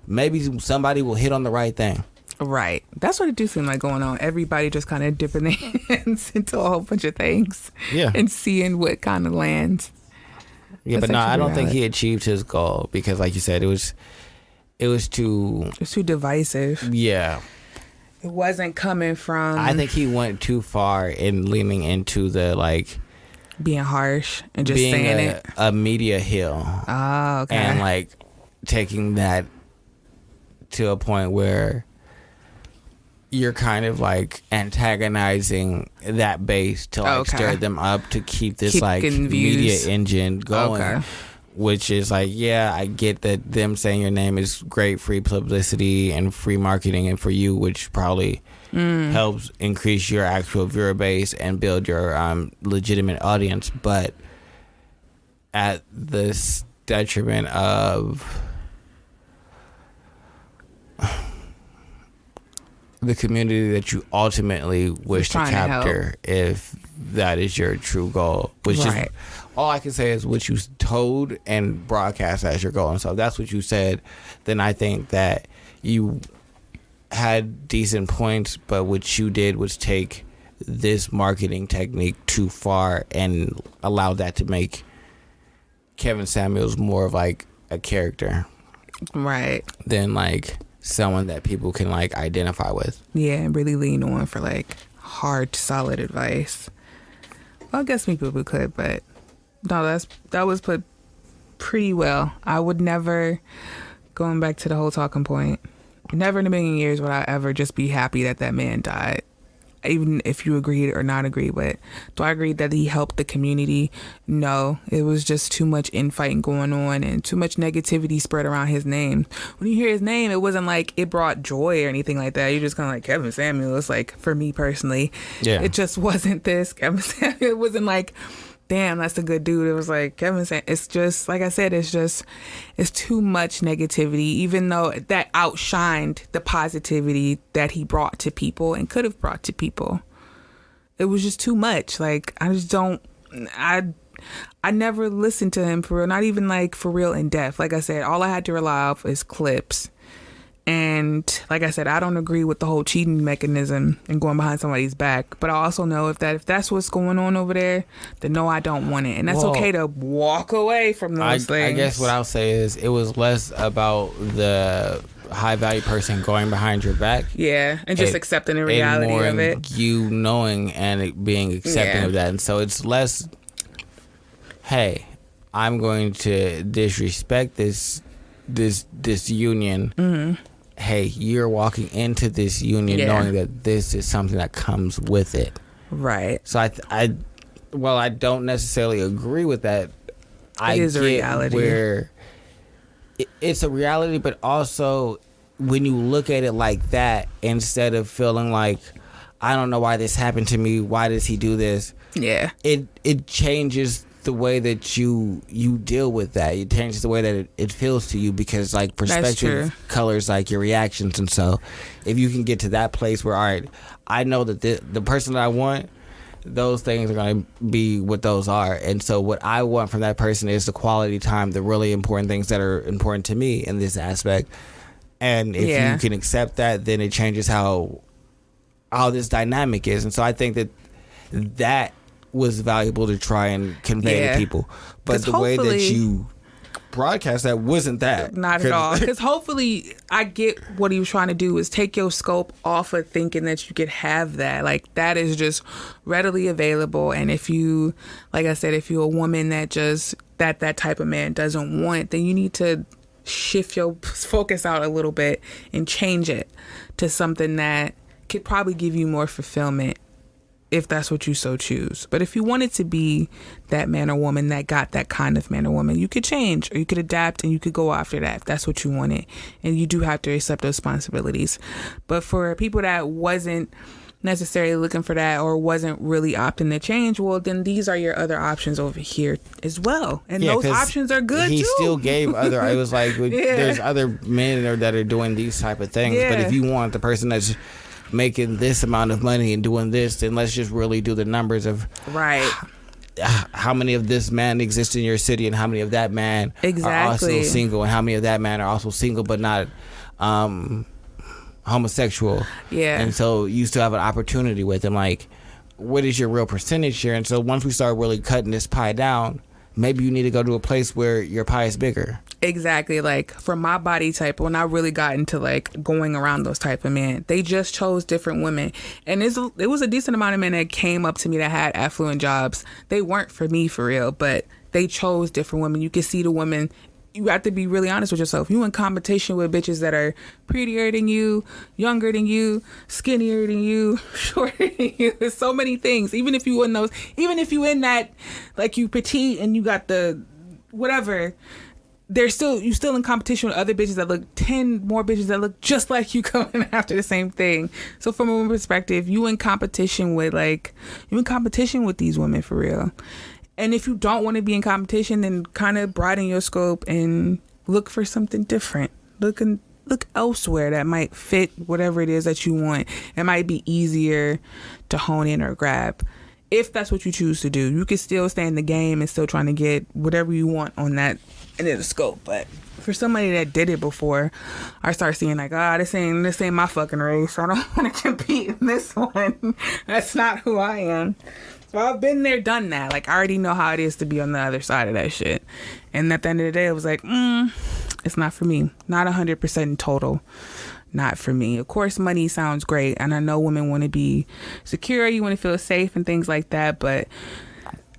maybe somebody will hit on the right thing. Right. That's what it do seem like going on. Everybody just kind of dipping their hands into a whole bunch of things. Yeah. And seeing what kind of lands. Yeah, but no, I don't think he achieved his goal, because like you said, it was too... It's too divisive. Yeah. It wasn't coming from... I think he went too far in leaning into the like... being harsh and just saying it. A media hill. Oh, okay. And like... taking that to a point where you're kind of like antagonizing that base to like stir them up to keep this like media engine going. Which is like, yeah, I get that them saying your name is great free publicity and free marketing, and for you, which probably helps increase your actual viewer base and build your legitimate audience, but at the detriment of the community that you ultimately wish to capture, if that is your true goal, which is all I can say is what you told and broadcast as your goal. And so if that's what you said, then I think that you had decent points, but what you did was take this marketing technique too far and allow that to make Kevin Samuels more of like a character. Right. Than like someone that people can like identify with. Yeah, and really lean on for like hard, solid advice. Well, I guess me people could, but no, that was put pretty well. I would never, going back to the whole talking point, never in a million years would I ever just be happy that that man died. Even if you agreed or not agree, but do I agree that he helped the community? No, it was just too much infighting going on and too much negativity spread around his name. When you hear his name, it wasn't like it brought joy or anything like that. You're just kind of like Kevin Samuels. Like for me personally, it just wasn't this Kevin Samuels. It wasn't like, damn, that's a good dude. It was like Kevin said, it's just like I said, it's too much negativity, even though that outshined the positivity that he brought to people and could have brought to people. It was just too much. Like I never listened to him for real, not even like for real in depth. Like I said, all I had to rely off is clips. And like I said, I don't agree with the whole cheating mechanism and going behind somebody's back. But I also know if that's what's going on over there, then no, I don't want it. And that's okay to walk away from those things. I guess what I'll say is it was less about the high value person going behind your back. Yeah, and just accepting the reality more of it. You knowing and it being accepting of that. And so it's less, hey, I'm going to disrespect this union. Mm-hmm. Hey, you're walking into this union knowing that this is something that comes with it. Right. So I don't necessarily agree with that. It is a reality. Where it's a reality, but also when you look at it like that, instead of feeling like, I don't know why this happened to me, why does he do this? Yeah. It changes the way that you deal with that. It changes the way that it feels to you, because like perspective colors like your reactions. And so if you can get to that place where, all right, I know that the person that I want, those things are going to be what those are. And so what I want from that person is the quality time, the really important things that are important to me in this aspect. And if you can accept that, then it changes how this dynamic is. And so I think that was valuable to try and convey to people, but the way that you broadcast that wasn't that. Not at all. Because hopefully I get what he was trying to do is take your scope off of thinking that you could have that. Like that is just readily available. And if you, like I said, if you're a woman that just that type of man doesn't want, then you need to shift your focus out a little bit and change it to something that could probably give you more fulfillment, if that's what you so choose. But if you wanted to be that man or woman that got that kind of man or woman, you could change or you could adapt and you could go after that if that's what you wanted. And you do have to accept those responsibilities. But for people that wasn't necessarily looking for that or wasn't really opting to change, well, then these are your other options over here as well. And those options are good he too. He still gave other, it was like, there's other men that are doing these type of things. But if you want the person that's making this amount of money and doing this, then let's just really do the numbers of how many of this man exists in your city and how many of that man are also single, and how many of that man are also single but not homosexual. And so you still have an opportunity with them. Like, what is your real percentage here? And so once we start really cutting this pie down, maybe you need to go to a place where your pie is bigger. Exactly. Like for my body type, when I really got into like going around those type of men, they just chose different women. And it was a decent amount of men that came up to me that had affluent jobs. They weren't for me for real, but they chose different women. You could see the women you have to be really honest with yourself. You in competition with bitches that are prettier than you, younger than you, skinnier than you, shorter than you. There's so many things. Even if you in those, even if you in that, like you petite and you got the whatever, you still in competition with other bitches that look 10 more bitches that look just like you coming after the same thing. So from a woman perspective, you in competition with these women for real. And if you don't want to be in competition, then kind of broaden your scope and look for something different. Look elsewhere that might fit whatever it is that you want. It might be easier to hone in or grab. If that's what you choose to do, you can still stay in the game and still trying to get whatever you want on that end of the scope. But for somebody that did it before, I start seeing like, this ain't my fucking race. I don't want to compete in this one. That's not who I am. So I've been there, done that. Like, I already know how it is to be on the other side of that shit. And at the end of the day, it was like, it's not for me. Not 100% in total. Not for me. Of course, money sounds great. And I know women want to be secure. You want to feel safe and things like that. But,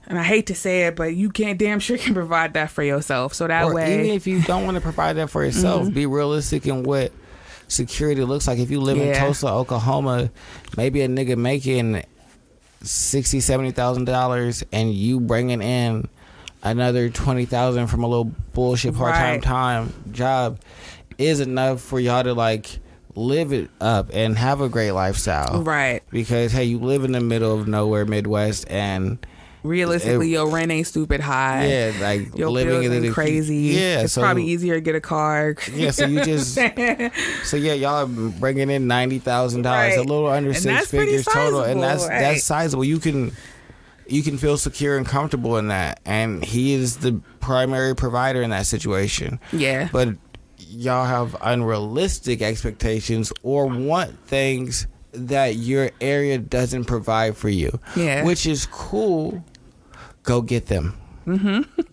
and I hate to say it, but you damn sure can provide that for yourself. So that way. Even if you don't want to provide that for yourself, be realistic in what security looks like. If you live in Tulsa, Oklahoma, maybe a nigga making $60,000-$70,000 and you bringing in another $20,000 from a little bullshit part-time job is enough for y'all to like live it up and have a great lifestyle, right? Because hey, you live in the middle of nowhere, Midwest, and realistically your rent ain't stupid high. Yeah, like your living bills ain't crazy. Yeah, it's probably easier to get a car. Yeah, so you just y'all are bringing in $90,000, a little under and six figures total, and that's sizable. You can feel secure and comfortable in that, and he is the primary provider in that situation. Yeah, but y'all have unrealistic expectations or want things that your area doesn't provide for you. Yeah, which is cool. Go get them.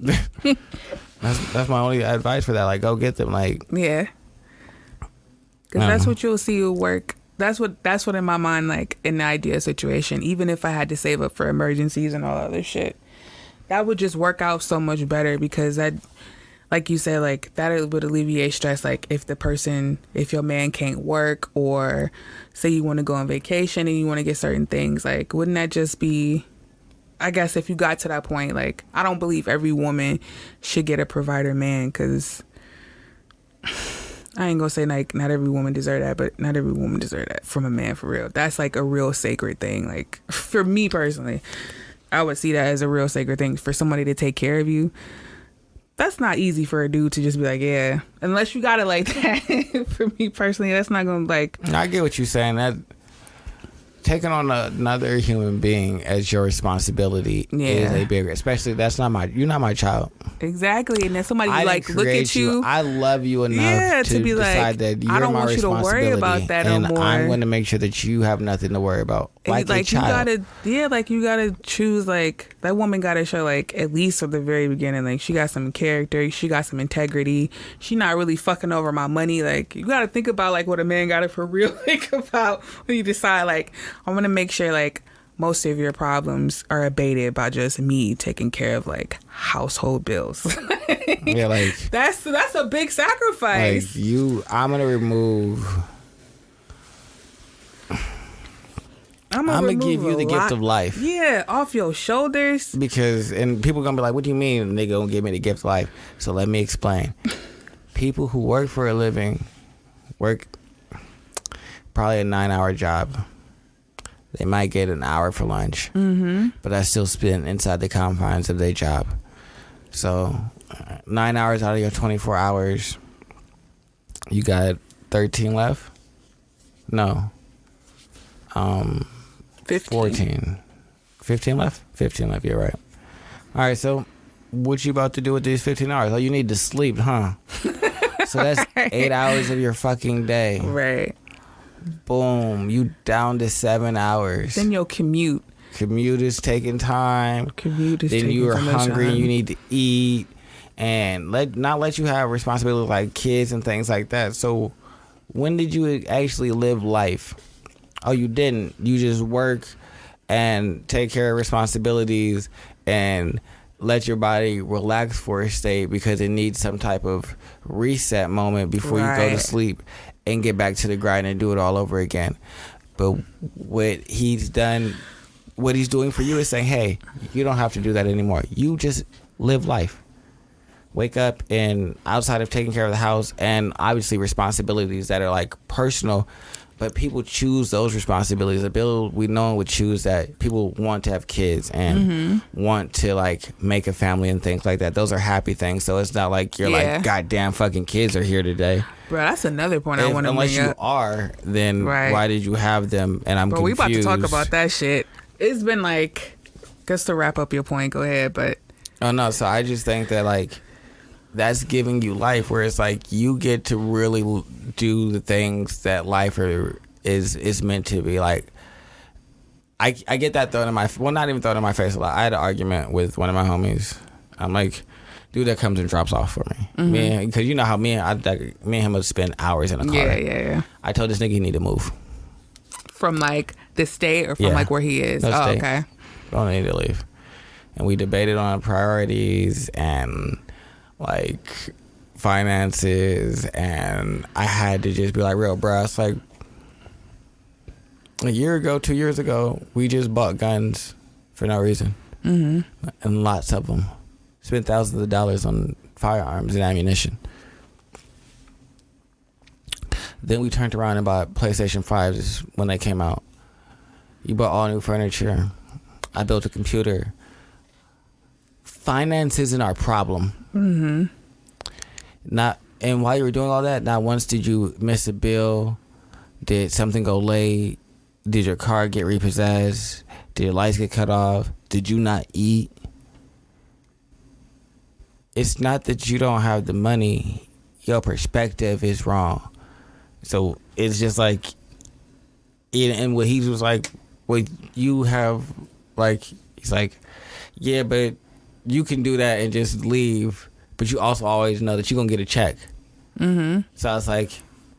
That's my only advice for that. Like, go get them. Like, yeah, because that's what you'll see will work. That's what in my mind, like in the ideal situation, even if I had to save up for emergencies and all other shit, that would just work out so much better because that, like you said, like that would alleviate stress. Like if your man can't work, or say you want to go on vacation and you want to get certain things, like wouldn't that just be, I guess if you got to that point, like I don't believe every woman should get a provider man, because I ain't gonna say like not every woman deserve that, but not every woman deserve that from a man for real. That's like a real sacred thing. Like for me personally, I would see that as a real sacred thing for somebody to take care of you. That's not easy for a dude to just be like, yeah, unless you got it like that. For me personally, that's not gonna like. I get what you're saying. That taking on another human being as your responsibility is a bigger, especially you're not my child. Exactly. And then somebody like look at you. I love you enough to be decide like, that you're I don't my want you to worry about that and no more. I'm going to make sure that you have nothing to worry about. Like a child. You gotta choose, like that woman gotta show, like at least at the very beginning, like she got some character, she got some integrity, she not really fucking over my money. Like you gotta think about like what a man gotta for real think about when you decide like I'm gonna make sure like most of your problems are abated by just me taking care of like household bills. Yeah, like that's a big sacrifice. Like I'm gonna remove. I'm gonna give you the gift of life. Yeah, off your shoulders. Because and people gonna be like, "What do you mean they gonna give me the gift of life?" So let me explain. People who work for a living work probably a 9-hour job. They might get an hour for lunch, but that's still spent inside the confines of their job. So 9 hours out of your 24 hours, you got 13 left? No. 15 left? 15 left, you're right. All right, so what you about to do with these 15 hours? Oh, you need to sleep, huh? So that's 8 hours of your fucking day. Right. Boom, you down to 7 hours. Then your commute is taking time. Then you are hungry and you need to eat, and not let you have responsibilities like kids and things like that. So when did you actually live life? Oh, you didn't. You just work and take care of responsibilities and let your body relax for a state because it needs some type of reset moment before you go to sleep and get back to the grind and do it all over again. But what he's done, what he's doing for you is saying, hey, you don't have to do that anymore. You just live life. Wake up, and outside of taking care of the house and obviously responsibilities that are like personal, but people choose those responsibilities. A bill we know would choose that people want to have kids and want to like make a family and things like that. Those are happy things. So it's not like you're like, goddamn fucking kids are here today. Bro, that's another point I want to bring up. Unless you are, then why did you have them? And I'm confused. We about to talk about that shit. It's been like, just to wrap up your point, go ahead, but. Oh, no, so I just think that like, that's giving you life, where it's like you get to really do the things that life is meant to be. Like, I get that thrown in my, well, not even thrown in my face a lot. I had an argument with one of my homies. I'm like, dude that comes and drops off for me. Because you know how me and him would spend hours in a car. Yeah. I told this nigga he need to move. From like the state or from like where he is? No state. Okay. Don't need to leave. And we debated on priorities and like finances, and I had to just be like, real bro, it's like a year ago, 2 years ago, we just bought guns for no reason. And lots of them. Spent thousands of dollars on firearms and ammunition. Then we turned around and bought PlayStation 5s when they came out. You bought all new furniture. I built a computer. Finance isn't our problem. And while you were doing all that, not once did you miss a bill. Did something go late? Did your car get repossessed? Did your lights get cut off? Did you not eat? It's not that you don't have the money. Your perspective is wrong. So it's just like, and what he was like, what you have, like, he's like, yeah, but you can do that and just leave, but you also always know that you're going to get a check. So I was like,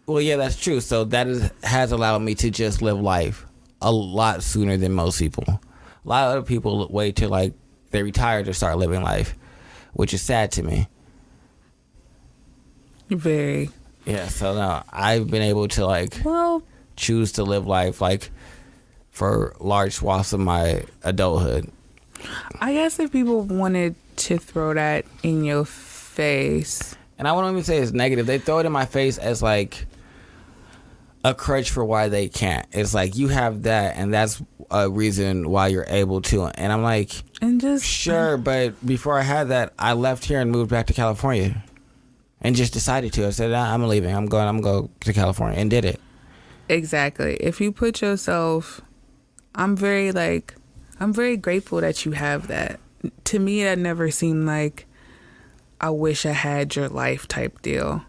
well, yeah, that's true. So that has allowed me to just live life a lot sooner than most people. A lot of other people wait till like they retire to start living life, which is sad to me. Very. Yeah, so no, I've been able to like choose to live life like for large swaths of my adulthood. I guess if people wanted to throw that in your face, and I won't even say it's negative, they throw it in my face as like a crutch for why they can't. It's like, you have that, and that's a reason why you're able to. And I'm like, and just sure, but before I had that, I left here and moved back to California, and just decided to. I said, I'm leaving. I'm going to California, and did it. Exactly. If you put yourself, I'm very grateful that you have that. To me, that never seemed like I wish I had your life type deal.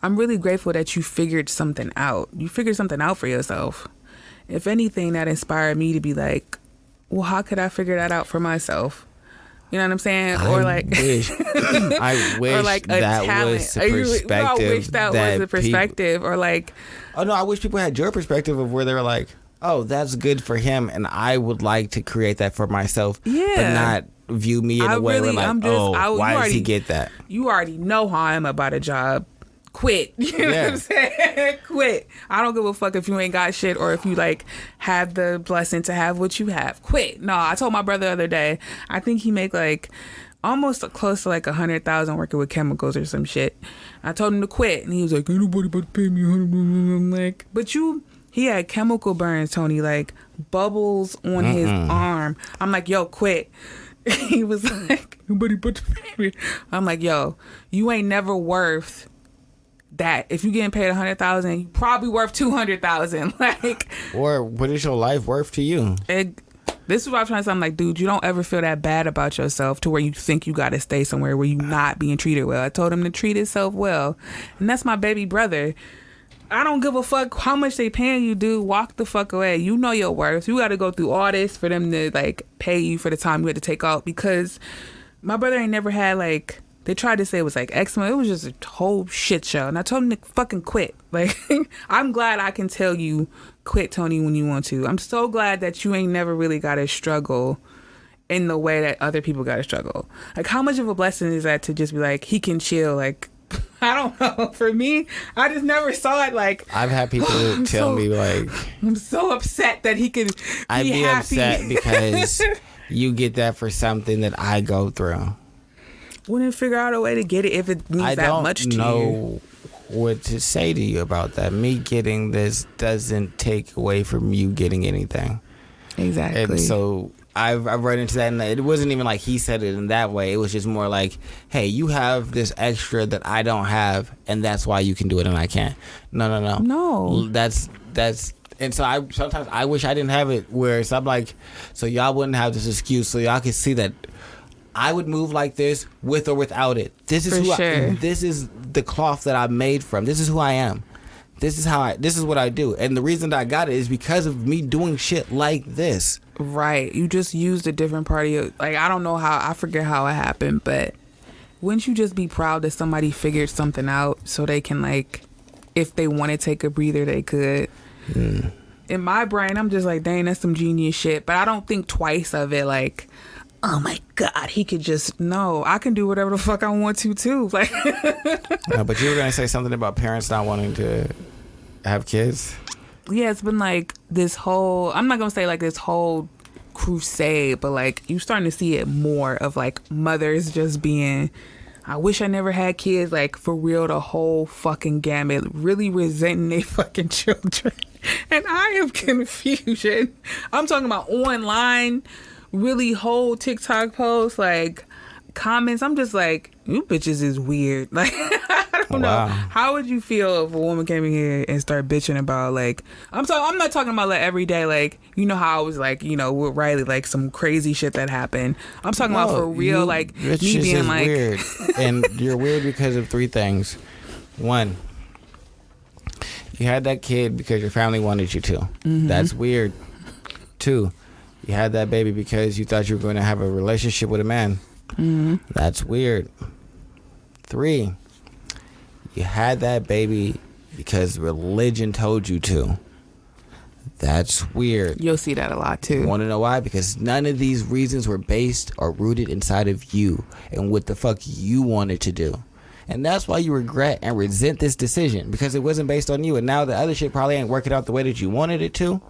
I'm really grateful that you figured something out. You figured something out for yourself. If anything, that inspired me to be like, well, how could I figure that out for myself? You know what I'm saying? I wish or like a that talent. was the perspective. I wish that was a perspective. Or like, oh no, I wish people had your perspective of where they were like, oh, that's good for him, and I would like to create that for myself. Yeah, but not view me in a way where like, why does he get that? You already know how I am about a job. Quit. You know what I'm saying? Quit. I don't give a fuck if you ain't got shit or if you like have the blessing to have what you have. Quit. No, I told my brother the other day, I think he make like almost close to like 100,000 working with chemicals or some shit. I told him to quit, and he was like, ain't nobody about to pay me 100. I'm like, but he had chemical burns, Tony, like bubbles on his arm. I'm like, yo, quit. He was like, nobody but the baby. I'm like, yo, you ain't never worth that. If you getting paid 100,000, you probably worth 200,000. Like, or what is your life worth to you? This is what I'm trying to say. I'm like, dude, you don't ever feel that bad about yourself to where you think you got to stay somewhere where you not being treated well. I told him to treat himself well, and that's my baby brother. I don't give a fuck how much they paying you, dude. Walk the fuck away. You know your worth. You got to go through all this for them to like pay you for the time you had to take out, because my brother ain't never had like, they tried to say it was like eczema. It was just a whole shit show. And I told him to fucking quit. Like, I'm glad I can tell you quit, Tony, when you want to. I'm so glad that you ain't never really got to struggle in the way that other people gotta struggle. Like, how much of a blessing is that to just be like, he can chill? Like, I don't know. For me, I just never saw it like. I've had people tell me like, I'm so upset that he could be I'd be happy. upset because you get that for something that I go through. Wouldn't figure out a way to get it if it means that much to you. I don't know what to say to you about that. Me getting this doesn't take away from you getting anything. Exactly. And so I've run into that, and it wasn't even like he said it in that way. It was just more like, hey, you have this extra that I don't have, and that's why you can do it and I can't. No. That's and so sometimes I wish I didn't have it, where I'm like, so y'all wouldn't have this excuse, so y'all could see that I would move like this with or without it. This is this is the cloth that I'm made from. This is who I am. This is what I do. And the reason that I got it is because of me doing shit like this. Right. You just used a different part of your, like, I don't know how, I forget how it happened, but wouldn't you just be proud that somebody figured something out so they can, like, if they want to take a breather, they could? In my brain, I'm just like, dang, that's some genius shit. But I don't think twice of it, like, oh my God, he could just, no, I can do whatever the fuck I want to too. Like, no, but you were going to say something about parents not wanting to have kids? Yeah, it's been like this whole, I'm not going to say like this whole crusade, but like you're starting to see it more of like mothers just being, I wish I never had kids, like for real, the whole fucking gamut, really resenting their fucking children. And I am confusion. I'm talking about online, really whole TikTok posts, like comments. I'm just like, you bitches is weird. Like, I don't know. How would you feel if a woman came in here and started bitching about, like, I'm not talking about like every day, like, you know how I was like, you know, with Riley, like some crazy shit that happened. I'm talking about for real, like me being like weird. And you're weird because of three things. One, you had that kid because your family wanted you to. Mm-hmm. That's weird. Two, you had that baby because you thought you were going to have a relationship with a man. Mm-hmm. That's weird. 3, you had that baby because religion told you to. That's weird. You'll see that a lot too. Want to know why? Because none of these reasons were based or rooted inside of you and what the fuck you wanted to do. And that's why you regret and resent this decision, because it wasn't based on you. And now the other shit probably ain't working out the way that you wanted it to.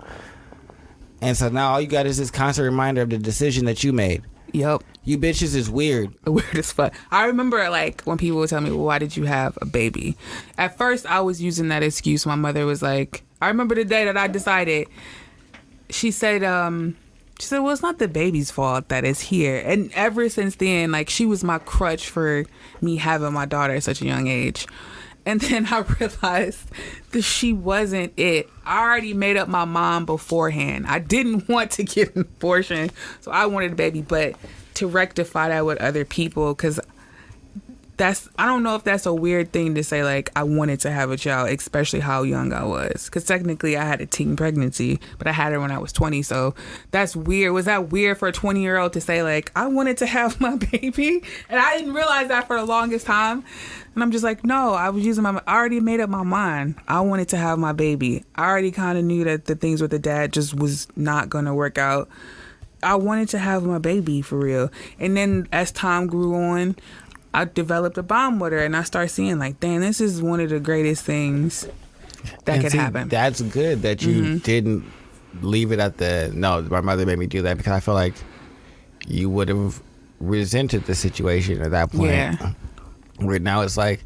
And so now all you got is this constant reminder of the decision that you made. Yep. You bitches is weird. Weird as fuck. I remember, like, when people would tell me, well, why did you have a baby? At first, I was using that excuse. My mother was like, I remember the day that I decided, she said, well, it's not the baby's fault that it's here. And ever since then, like, she was my crutch for me having my daughter at such a young age. And then I realized that she wasn't it. I already made up my mind beforehand. I didn't want to get an abortion, so I wanted a baby. But to rectify that with other people, because I don't know if that's a weird thing to say, like, I wanted to have a child, especially how young I was. Because technically I had a teen pregnancy, but I had her when I was 20, so that's weird. Was that weird for a 20-year-old to say, like, I wanted to have my baby? And I didn't realize that for the longest time. And I'm just like, no, I already made up my mind. I wanted to have my baby. I already kind of knew that the things with the dad just was not going to work out. I wanted to have my baby for real. And then as time grew on, I developed a bond with her, and I started seeing, like, damn, this is one of the greatest things that could happen. That's good that you didn't leave it at no, my mother made me do that, because I feel like you would have resented the situation at that point. Yeah. Where now it's like,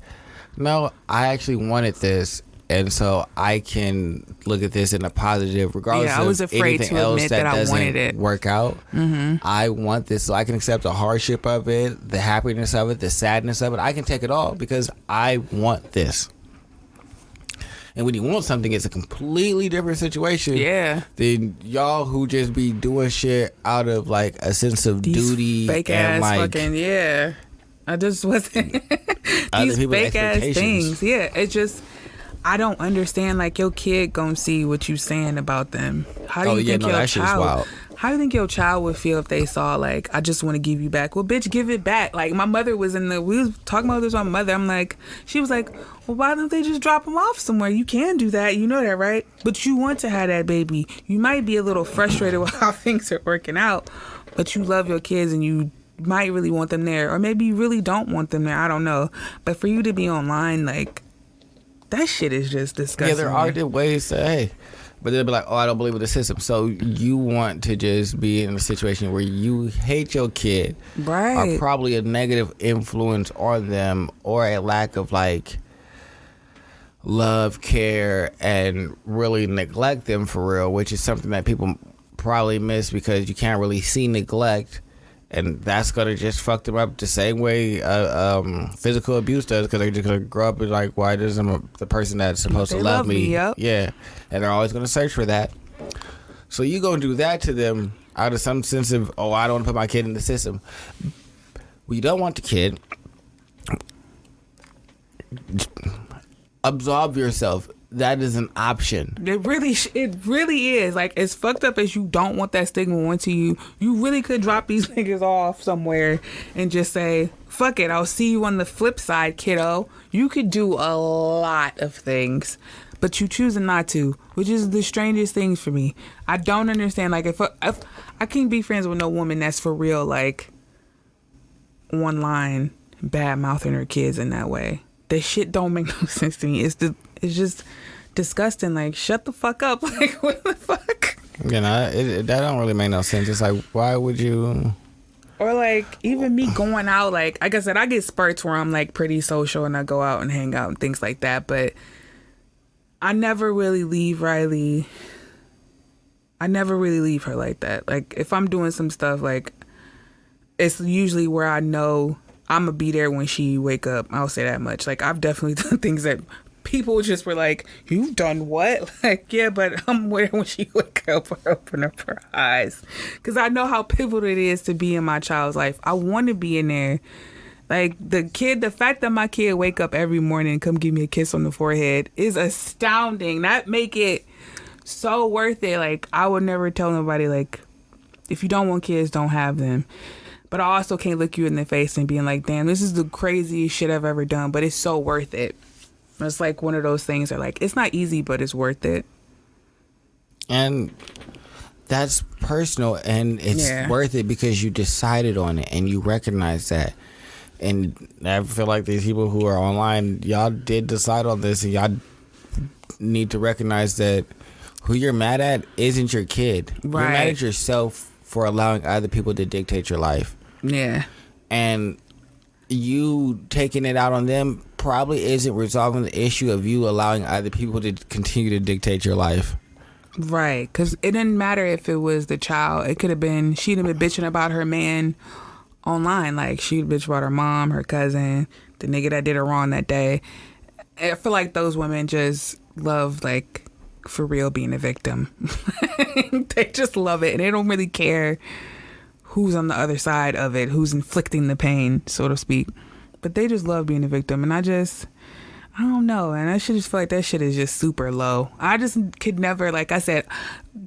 no, I actually wanted this, and so I can look at this in a positive, regardless I was of afraid anything to else admit that that I doesn't wanted it. work out. Mm-hmm. I want this, so I can accept the hardship of it, the happiness of it, the sadness of it. I can take it all because I want this. And when you want something, it's a completely different situation. Yeah. Than y'all who just be doing shit out of like a sense of duty fake and ass like fucking I just wasn't other these people's fake ass expectations. things. Yeah, it's just I don't understand. Like, your kid gonna see what you saying about them. How do you think your child? How do you think your child would feel if they saw, like, I just want to give you back? Well, bitch, give it back. Like, my mother we was talking about this with my mother. I'm like, she was like, well, why don't they just drop them off somewhere? You can do that. You know that, right? But you want to have that baby. You might be a little frustrated with how things are working out. but you love your kids and you might really want them there, or maybe you really don't want them there. I don't know. But for you to be online, like, that shit is just disgusting. Yeah, there are the ways to, hey, but they'll be like, oh, I don't believe in the system. So you want to just be in a situation where you hate your kid, right? Or probably a negative influence on them, or a lack of like love, care, and really neglect them for real, which is something that people probably miss because you can't really see neglect. And that's going to just fuck them up the same way physical abuse does, because they're just going to grow up and like, why doesn't the person that's supposed to love me? Yep. Yeah. And they're always going to search for that. So you going to do that to them out of some sense of, oh, I don't want to put my kid in the system. Well, you don't want the kid. Absolve yourself. That is an option. It really is. Like, as fucked up as you don't want that stigma onto you, you really could drop these niggas off somewhere and just say, fuck it, I'll see you on the flip side, kiddo. You could do a lot of things, but you choosing not to, which is the strangest things for me. I don't understand. Like, if I can't be friends with no woman that's for real, like, online bad mouthing her kids in that way. That shit don't make no sense to me. It's just disgusting. Like, shut the fuck up. Like, what the fuck? You know, that don't really make no sense. It's like, why would you? Or like, even me going out, like I said, I get spurts where I'm like pretty social and I go out and hang out and things like that. But I never really leave Riley. I never really leave her like that. Like, if I'm doing some stuff, like, it's usually where I know I'm gonna be there when she wake up. I'll say that much. Like, I've definitely done things that people just were like, you've done what? Like, yeah, but I'm there when she wake up or open up her eyes. Because I know how pivotal it is to be in my child's life. I want to be in there. Like, the fact that my kid wake up every morning and come give me a kiss on the forehead is astounding. That make it so worth it. Like, I would never tell nobody, like, if you don't want kids, don't have them. But I also can't look you in the face and being like, damn, this is the craziest shit I've ever done, but it's so worth it. It's like one of those things that, like, it's not easy, but it's worth it. And that's personal, and it's worth it because you decided on it and you recognize that. And I feel like these people who are online, y'all did decide on this, and y'all need to recognize that who you're mad at isn't your kid. Right. You're mad at yourself for allowing other people to dictate your life. Yeah. And you taking it out on them probably isn't resolving the issue of you allowing other people to continue to dictate your life. Right. Because it didn't matter if it was the child. It could have been, she'd have been bitching about her man online. Like, she'd bitch about her mom, her cousin, the nigga that did her wrong that day. I feel like those women just love, like, for real being a victim. They just love it, and they don't really care who's on the other side of it, who's inflicting the pain, so to speak. But they just love being a victim, and I don't know, and I should just feel like that shit is just super low. I just could never, like I said,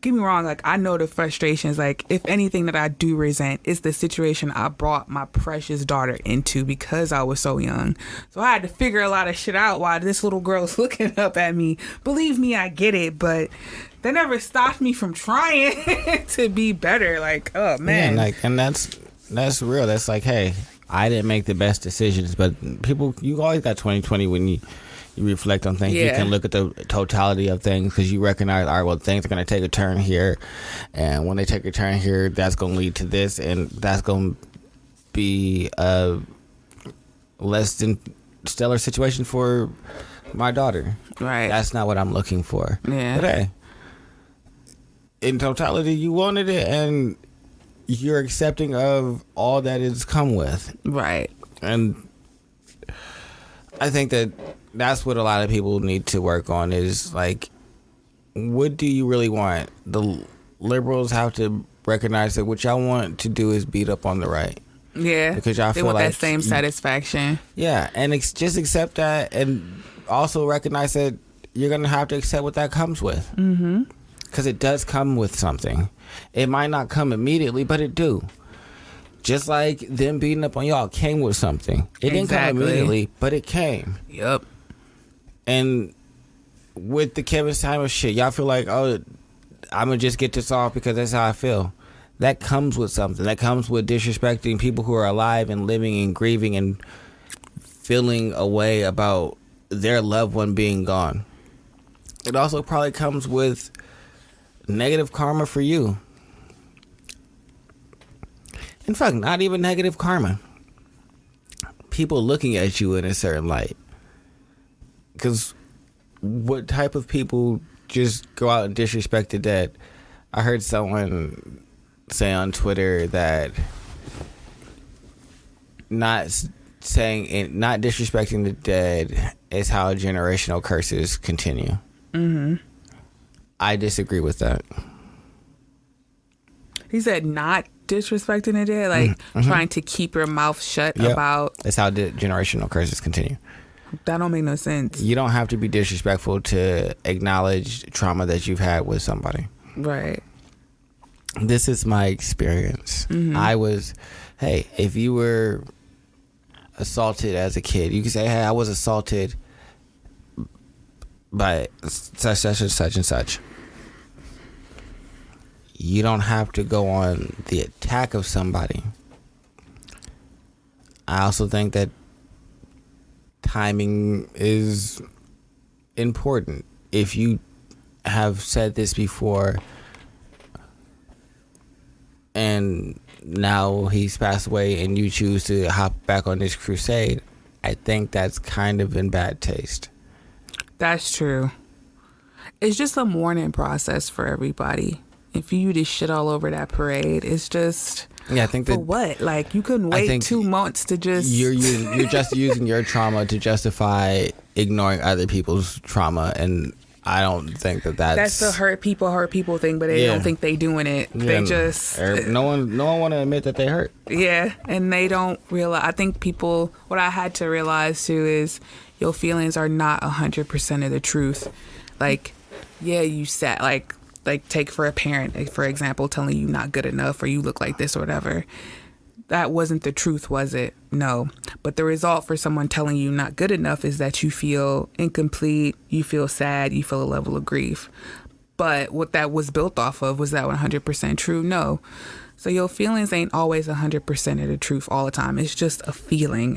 get me wrong, like, I know the frustrations. Like, if anything that I do resent is the situation I brought my precious daughter into because I was so young. So I had to figure a lot of shit out while this little girl's looking up at me. Believe me, I get it, but that never stopped me from trying to be better. Like, oh man. Yeah, and that's real. That's like, hey, I didn't make the best decisions, but people, you always got 2020 when you reflect on things. You can look at the totality of things because you recognize, all right, well, things are going to take a turn here, and when they take a turn here, that's going to lead to this, and that's going to be a less than stellar situation for my daughter. Right. That's not what I'm looking for. Yeah. But hey, in totality, you wanted it, and you're accepting of all that it's come with. Right. And I think that's what a lot of people need to work on is, like, what do you really want? The liberals have to recognize that what y'all want to do is beat up on the right. Yeah. Because y'all they feel want like that same satisfaction. Yeah, and just accept that, and also recognize that you're going to have to accept what that comes with. Mm-hmm. Because it does come with something. It might not come immediately, but it do. Just like them beating up on y'all came with something. It didn't come immediately, but it came. Yep. And with the Kevin Samuels shit, y'all feel like, oh, I'm going to just get this off because that's how I feel. that comes with something. That comes with disrespecting people who are alive and living and grieving and feeling a way about their loved one being gone. It also probably comes with negative karma for you. In fact, not even negative karma. People looking at you in a certain light. Because what type of people just go out and disrespect the dead? I heard someone say on Twitter that not disrespecting the dead is how generational curses continue. Mm-hmm. I disagree with that. He said not disrespecting the dead, like trying to keep your mouth shut about. That's how generational curses continue. That don't make no sense. You don't have to be disrespectful to acknowledge trauma that you've had with somebody. Right. This is my experience. If you were assaulted as a kid, you can say, hey, I was assaulted by such and such. You don't have to go on the attack of somebody. I also think that timing is important. If you have said this before and now he's passed away and you choose to hop back on this crusade, I think that's kind of in bad taste. That's true. It's just a mourning process for everybody. If you just shit all over that parade, it's just... Yeah, I think that... For what? Like, you couldn't wait 2 months to just... You're just using your trauma to justify ignoring other people's trauma, and I don't think that that's... That's the hurt people thing, but they don't think they doing it. Yeah, they just... No one want to admit that they hurt. Yeah, and they don't realize... I think people... What I had to realize, too, is your feelings are not 100% of the truth. Like, yeah, you said... Like, take for a parent, for example, telling you not good enough or you look like this or whatever. That wasn't the truth, was it? No. But the result for someone telling you not good enough is that you feel incomplete, you feel sad, you feel a level of grief. But what that was built off of, was that 100% true? No. So your feelings ain't always 100% of the truth all the time. It's just a feeling.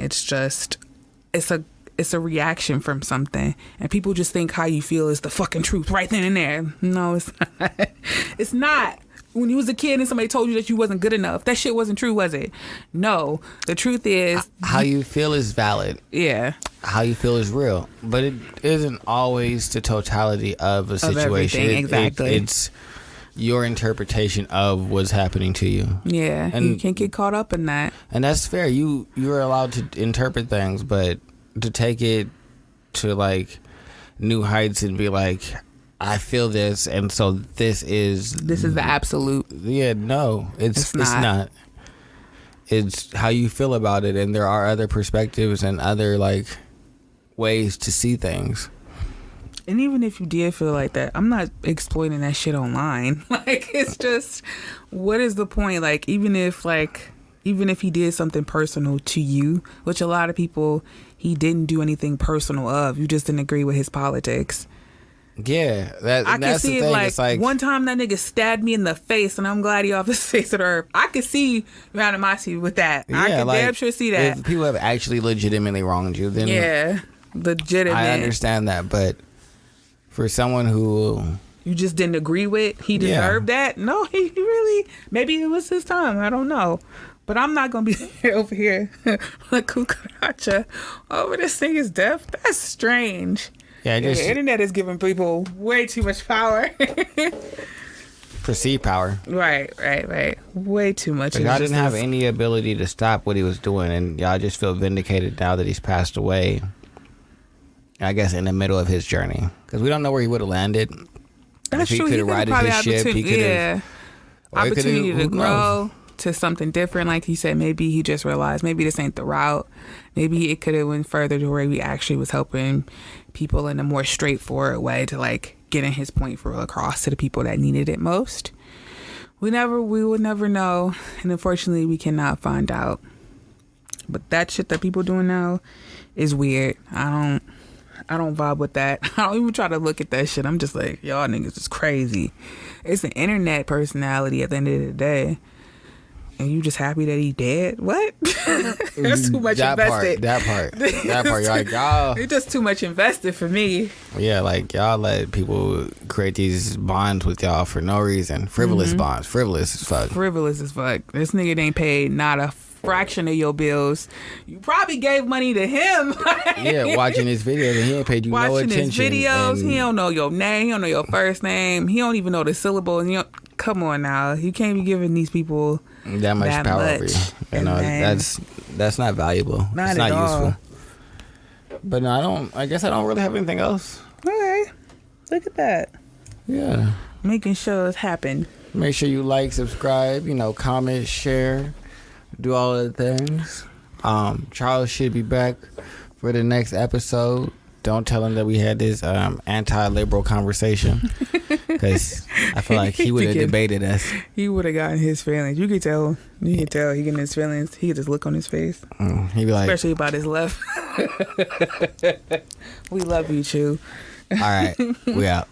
It's a reaction from something, and people just think how you feel is the fucking truth right then and there. No, it's not. It's not. When you was a kid and somebody told you that you wasn't good enough, that shit wasn't true, was it? No. The truth is... How you feel is valid. Yeah. How you feel is real. But it isn't always the totality of a situation. Of exactly. It's your interpretation of what's happening to you. Yeah, and you can't get caught up in that. And that's fair. You're allowed to interpret things, but to take it to like new heights and be like, I feel this, and so this is the absolute. Yeah, no, it's not. It's how you feel about it, and there are other perspectives and other like ways to see things. And even if you did feel like that, I'm not exploiting that shit online. Like, it's just, what is the point? Like, even if he did something personal to you, which a lot of people, he didn't do anything personal of. You just didn't agree with his politics. Yeah, I can see it. Like, one time that nigga stabbed me in the face, and I'm glad he off his face of the earth. I could see your animosity with that. Yeah, I can damn sure see that. If people have actually legitimately wronged you, then yeah, legitimate. I understand that, but for someone who you just didn't agree with, he deserved that. No, he really. Maybe it was his time. I don't know. But I'm not going to be over here like cucaracha over this nigga's death. That's strange. Yeah, the internet is giving people way too much power. Perceived power. Right. Way too much. But y'all didn't have any ability to stop what he was doing, and y'all just feel vindicated now that he's passed away. I guess in the middle of his journey. Because we don't know where he would have landed. That's true. He could have righted his ship. He could have. Opportunity to grow to something different. Like he said, maybe he just realized maybe this ain't the route. Maybe it could have went further to where he actually was helping people in a more straightforward way to like getting his point for across to the people that needed it most. We would never know, and unfortunately we cannot find out. But that shit that people doing now is weird. I don't vibe with that. I don't even try to look at that shit. I'm just like, y'all niggas is crazy. It's an internet personality at the end of the day. and you just happy that he dead? What? That's too much invested. That part. You're like, y'all. It's just too much invested for me. Yeah, like y'all let people create these bonds with y'all for no reason. Frivolous bonds. Frivolous as fuck. Frivolous as fuck. This nigga ain't paid not a fraction of your bills. You probably gave money to him. Yeah, watching his videos and he ain't paid you no attention. Watching his videos, he don't know your name, he don't know your first name, he don't even know the syllables. Come on now, you can't be giving these people that much power over you. You know, that's not valuable. It's not useful. But no, I guess I don't really have anything else. Okay, look at that. Yeah, making sure it's happen. Make sure you like, subscribe, comment, share, do all of the things. Charles should be back for the next episode. Don't tell him that we had this anti-liberal conversation, because I feel like he would have debated us. He would have gotten his feelings. You could tell. He getting his feelings. He could just look on his face. He'd be like, especially about his left. We love you, Chew. All right, we out.